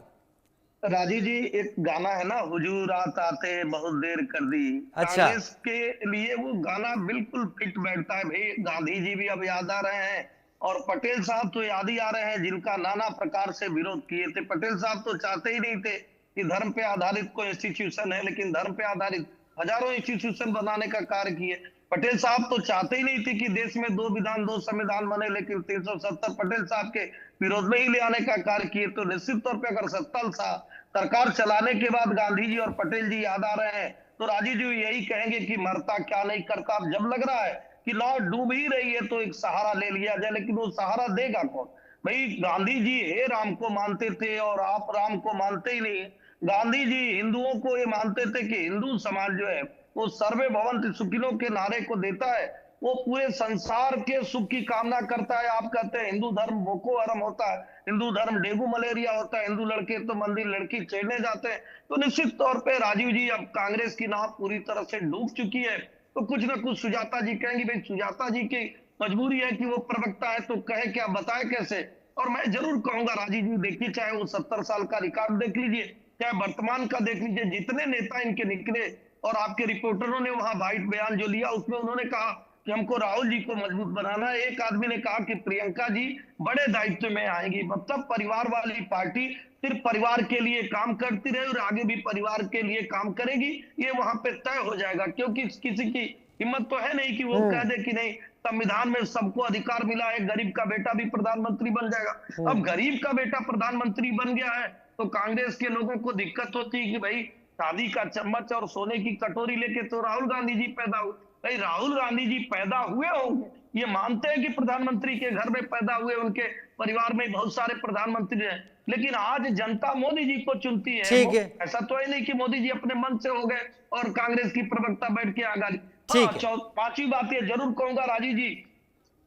राजीव जी, एक गाना है ना, हुजूरात आते बहुत देर कर दी। अच्छा। कांग्रेस के लिए वो गाना बिल्कुल फिट बैठता है। भाई गांधी जी भी अब याद आ रहे हैं और पटेल साहब तो याद ही आ रहे हैं, जिनका नाना प्रकार से विरोध किए थे। पटेल साहब तो चाहते ही नहीं थे कि धर्म पे आधारित कोई इंस्टीट्यूशन है, लेकिन धर्म पे आधारित हजारों इंस्टीट्यूशन बनाने का कार्य किए। पटेल साहब तो चाहते ही नहीं थे कि देश में 2 विधान 2 संविधान बने, लेकिन 370 पटेल साहब के विरोध में ही ले आने का कार्य किए। तो निश्चित तौर पर अगर 70 साल सरकार चलाने के बाद गांधी जी और पटेल जी याद आ रहे हैं, तो राजीव जी यही कहेंगे कि मरता क्या नहीं करता। अब जब लग रहा है कि लौ डूब ही रही है तो एक सहारा ले लिया जाए, लेकिन वो सहारा देगा कौन? भाई गांधी जी हे राम को मानते थे और आप राम को मानते ही नहीं। गांधी जी हिंदुओं को ये मानते थे कि हिंदू समाज जो है वो सर्वे भवन्ति सुखिनो के नारे को देता है, वो पूरे संसार के सुख की कामना करता है। आप कहते हैं हिंदू धर्म बोको हरम होता है, हिंदू धर्म डेंगू मलेरिया होता है, हिंदू लड़के तो मंदिर लड़की छेड़ने जाते हैं। तो निश्चित तौर पे राजीव जी अब कांग्रेस की नाव पूरी तरह से डूब चुकी है। तो कुछ ना कुछ सुजाता जी कहेंगी। भाई सुजाता जी की मजबूरी है कि वो प्रवक्ता है, तो कहे क्या, बताए कैसे। और मैं जरूर कहूंगा राजीव जी, देखिए चाहे वो 70 साल का रिकॉर्ड देख लीजिए, चाहे वर्तमान का देख लीजिए, जितने नेता इनके निकले और आपके रिपोर्टरों ने वहां वाइट बयान जो लिया उसमें उन्होंने कहा कि हमको राहुल जी को मजबूत बनाना है। एक आदमी ने कहा कि प्रियंका जी बड़े दायित्व में आएंगी। मतलब परिवार वाली पार्टी सिर्फ परिवार के लिए काम करती रहे और आगे भी परिवार के लिए काम करेगी, ये वहां पे तय हो जाएगा। क्योंकि किसी की हिम्मत तो है नहीं कि वो कह दे कि नहीं संविधान में सबको अधिकार मिला है, गरीब का बेटा भी प्रधानमंत्री बन जाएगा। अब गरीब का बेटा प्रधानमंत्री बन गया है तो कांग्रेस के लोगों को दिक्कत होती है कि भाई शादी का चम्मच और सोने की कटोरी लेके तो राहुल गांधी जी पैदा हुए। भाई राहुल गांधी जी पैदा हुए होंगे, ये मानते हैं कि प्रधानमंत्री के घर में पैदा हुए, उनके परिवार में बहुत सारे प्रधानमंत्री हैं, लेकिन आज जनता मोदी जी को चुनती है। ठीक है। ऐसा तो है नहीं कि मोदी जी अपने मन से हो गए और कांग्रेस की प्रवक्ता बैठ के आ गई। 5वीं बात ये जरूर कहूंगा राजीव जी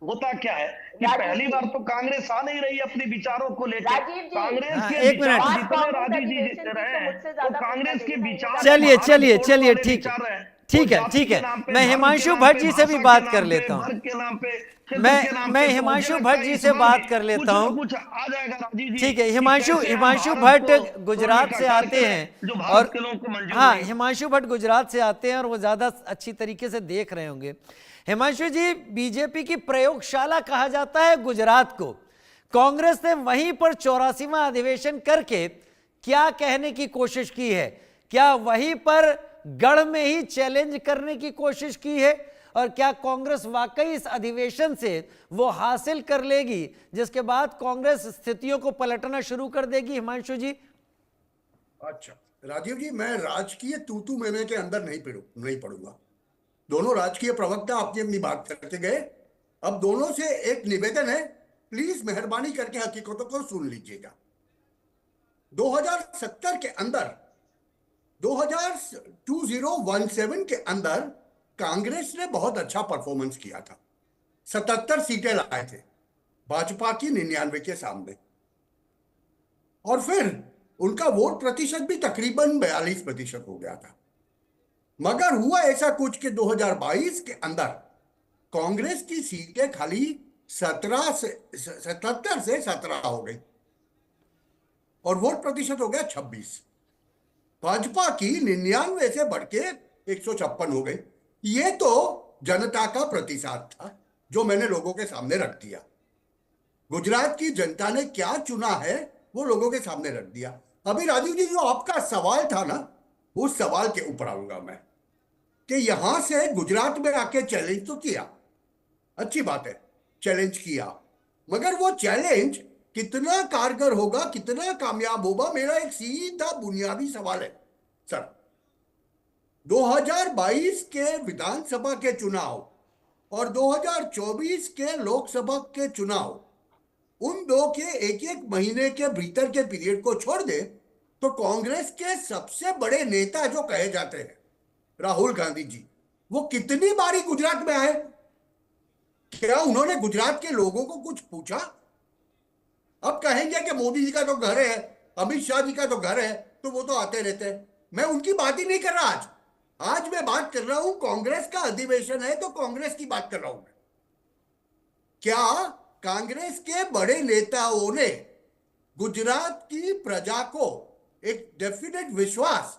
होता क्या है कि पहली बार तो कांग्रेस आ नहीं रही अपने विचारों को लेकर। कांग्रेस के एक मिनट। विचार जितने राजीव जी रहे हैं तो कांग्रेस के विचार चलिए चलिए चलिए ठीक है ठीक है। मैं हिमांशु भट्ट जी से भी बात कर लेता हूँ। मैं हिमांशु भट्ट जी से बात कर लेता हूँ। ठीक है, हिमांशु भट्ट गुजरात से आते हैं और हाँ, हिमांशु भट्ट गुजरात से आते हैं और वो ज्यादा अच्छी तरीके से देख रहे होंगे। हिमांशु जी, बीजेपी की प्रयोगशाला कहा जाता है गुजरात को। कांग्रेस ने वहीं पर 84वां अधिवेशन करके क्या कहने की कोशिश की है? क्या वहीं पर गढ़ में ही चैलेंज करने की कोशिश की है? और क्या कांग्रेस वाकई इस अधिवेशन से वो हासिल कर लेगी जिसके बाद कांग्रेस स्थितियों को पलटना शुरू कर देगी? हिमांशु जी। अच्छा राजीव जी, मैं राजकीय तू मैंने के अंदर नहीं पढ़ूंगा। दोनों राजकीय प्रवक्ता अपनी अपनी बात करते गए। अब दोनों से एक निवेदन है, प्लीज मेहरबानी करके हकीकतों को सुन लीजिएगा। 2017 के अंदर 2017 के अंदर कांग्रेस ने बहुत अच्छा परफॉर्मेंस किया था। 77 सीटें लाए थे भाजपा की 99 के सामने, और फिर उनका वोट प्रतिशत भी तकरीबन 42% हो गया था। मगर हुआ ऐसा कुछ कि 2022 के अंदर कांग्रेस की सीटें खाली 77 से 17 हो गई और वोट प्रतिशत हो गया 26। भाजपा की 99 से बढ़ के 156 हो गई। ये तो जनता का प्रतिशत था जो मैंने लोगों के सामने रख दिया। गुजरात की जनता ने क्या चुना है वो लोगों के सामने रख दिया। अभी राजीव जी, जो आपका सवाल था ना, उस सवाल के ऊपर आऊंगा मैं कि यहां से गुजरात में आके चैलेंज तो किया, अच्छी बात है, चैलेंज किया, मगर वो चैलेंज कितना कारगर होगा, कितना कामयाब होगा, मेरा एक सीधा बुनियादी सवाल है सर। 2022 के विधानसभा के चुनाव और 2024 के लोकसभा के चुनाव, उन दो के एक महीने के भीतर के पीरियड को छोड़ दे तो कांग्रेस के सबसे बड़े नेता जो कहे जाते हैं राहुल गांधी जी, वो कितनी बारी गुजरात में आए? क्या उन्होंने गुजरात के लोगों को कुछ पूछा? अब कहेंगे कि मोदी जी का तो घर है, अमित शाह जी का तो घर है, तो वो तो आते रहते हैं। मैं उनकी बात ही नहीं कर रहा आज मैं बात कर रहा हूं, कांग्रेस का अधिवेशन है तो कांग्रेस की बात कर रहा हूं मैं। क्या कांग्रेस के बड़े नेताओं ने गुजरात की प्रजा को एक डेफिनेट विश्वास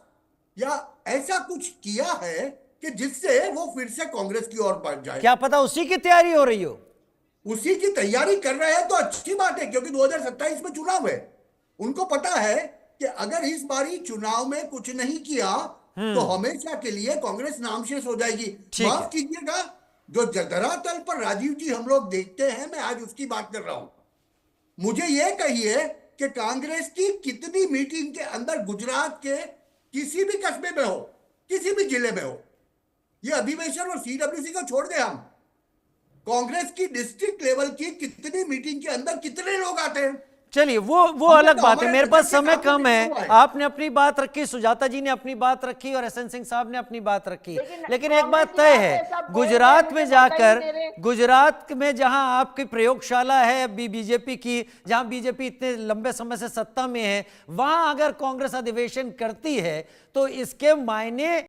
या ऐसा कुछ किया है कि जिससे वो फिर से कांग्रेस की ओर बढ़ जाए? क्या पता उसी की तैयारी हो रही हो? उसी की तैयारी कर रहे हैं तो अच्छी बात है, क्योंकि 2027 में चुनाव है। उनको पता है कि अगर इस बारी चुनाव में कुछ नहीं किया तो हमेशा के लिए कांग्रेस नामशेष हो जाएगी। माफ कीजिएगा, जो धरातल पर राजीव जी हम लोग देखते हैं, मैं आज उसकी बात कर रहा हूं। मुझे यह कहिए कि कांग्रेस की कितनी मीटिंग के अंदर गुजरात के किसी भी कस्बे में हो, किसी भी जिले में हो, ये अधिवेशन और सीडब्ल्यूसी को छोड़ दे, हम कांग्रेस की डिस्ट्रिक्ट लेवल की कितनी मीटिंग के अंदर कितने लोग आते हैं? चलिए वो अलग बात है, मेरे पास समय कम है। आपने अपनी बात रखी, सुजाता जी ने अपनी बात रखी और एसएन सिंह साहब ने अपनी बात रखी, लेकिन एक बात तय है, गुजरात में जाकर, गुजरात में जहां आपकी प्रयोगशाला है बीजेपी की, जहां बीजेपी इतने लंबे समय से सत्ता में है, वहां अगर कांग्रेस अधिवेशन करती है तो इसके मायने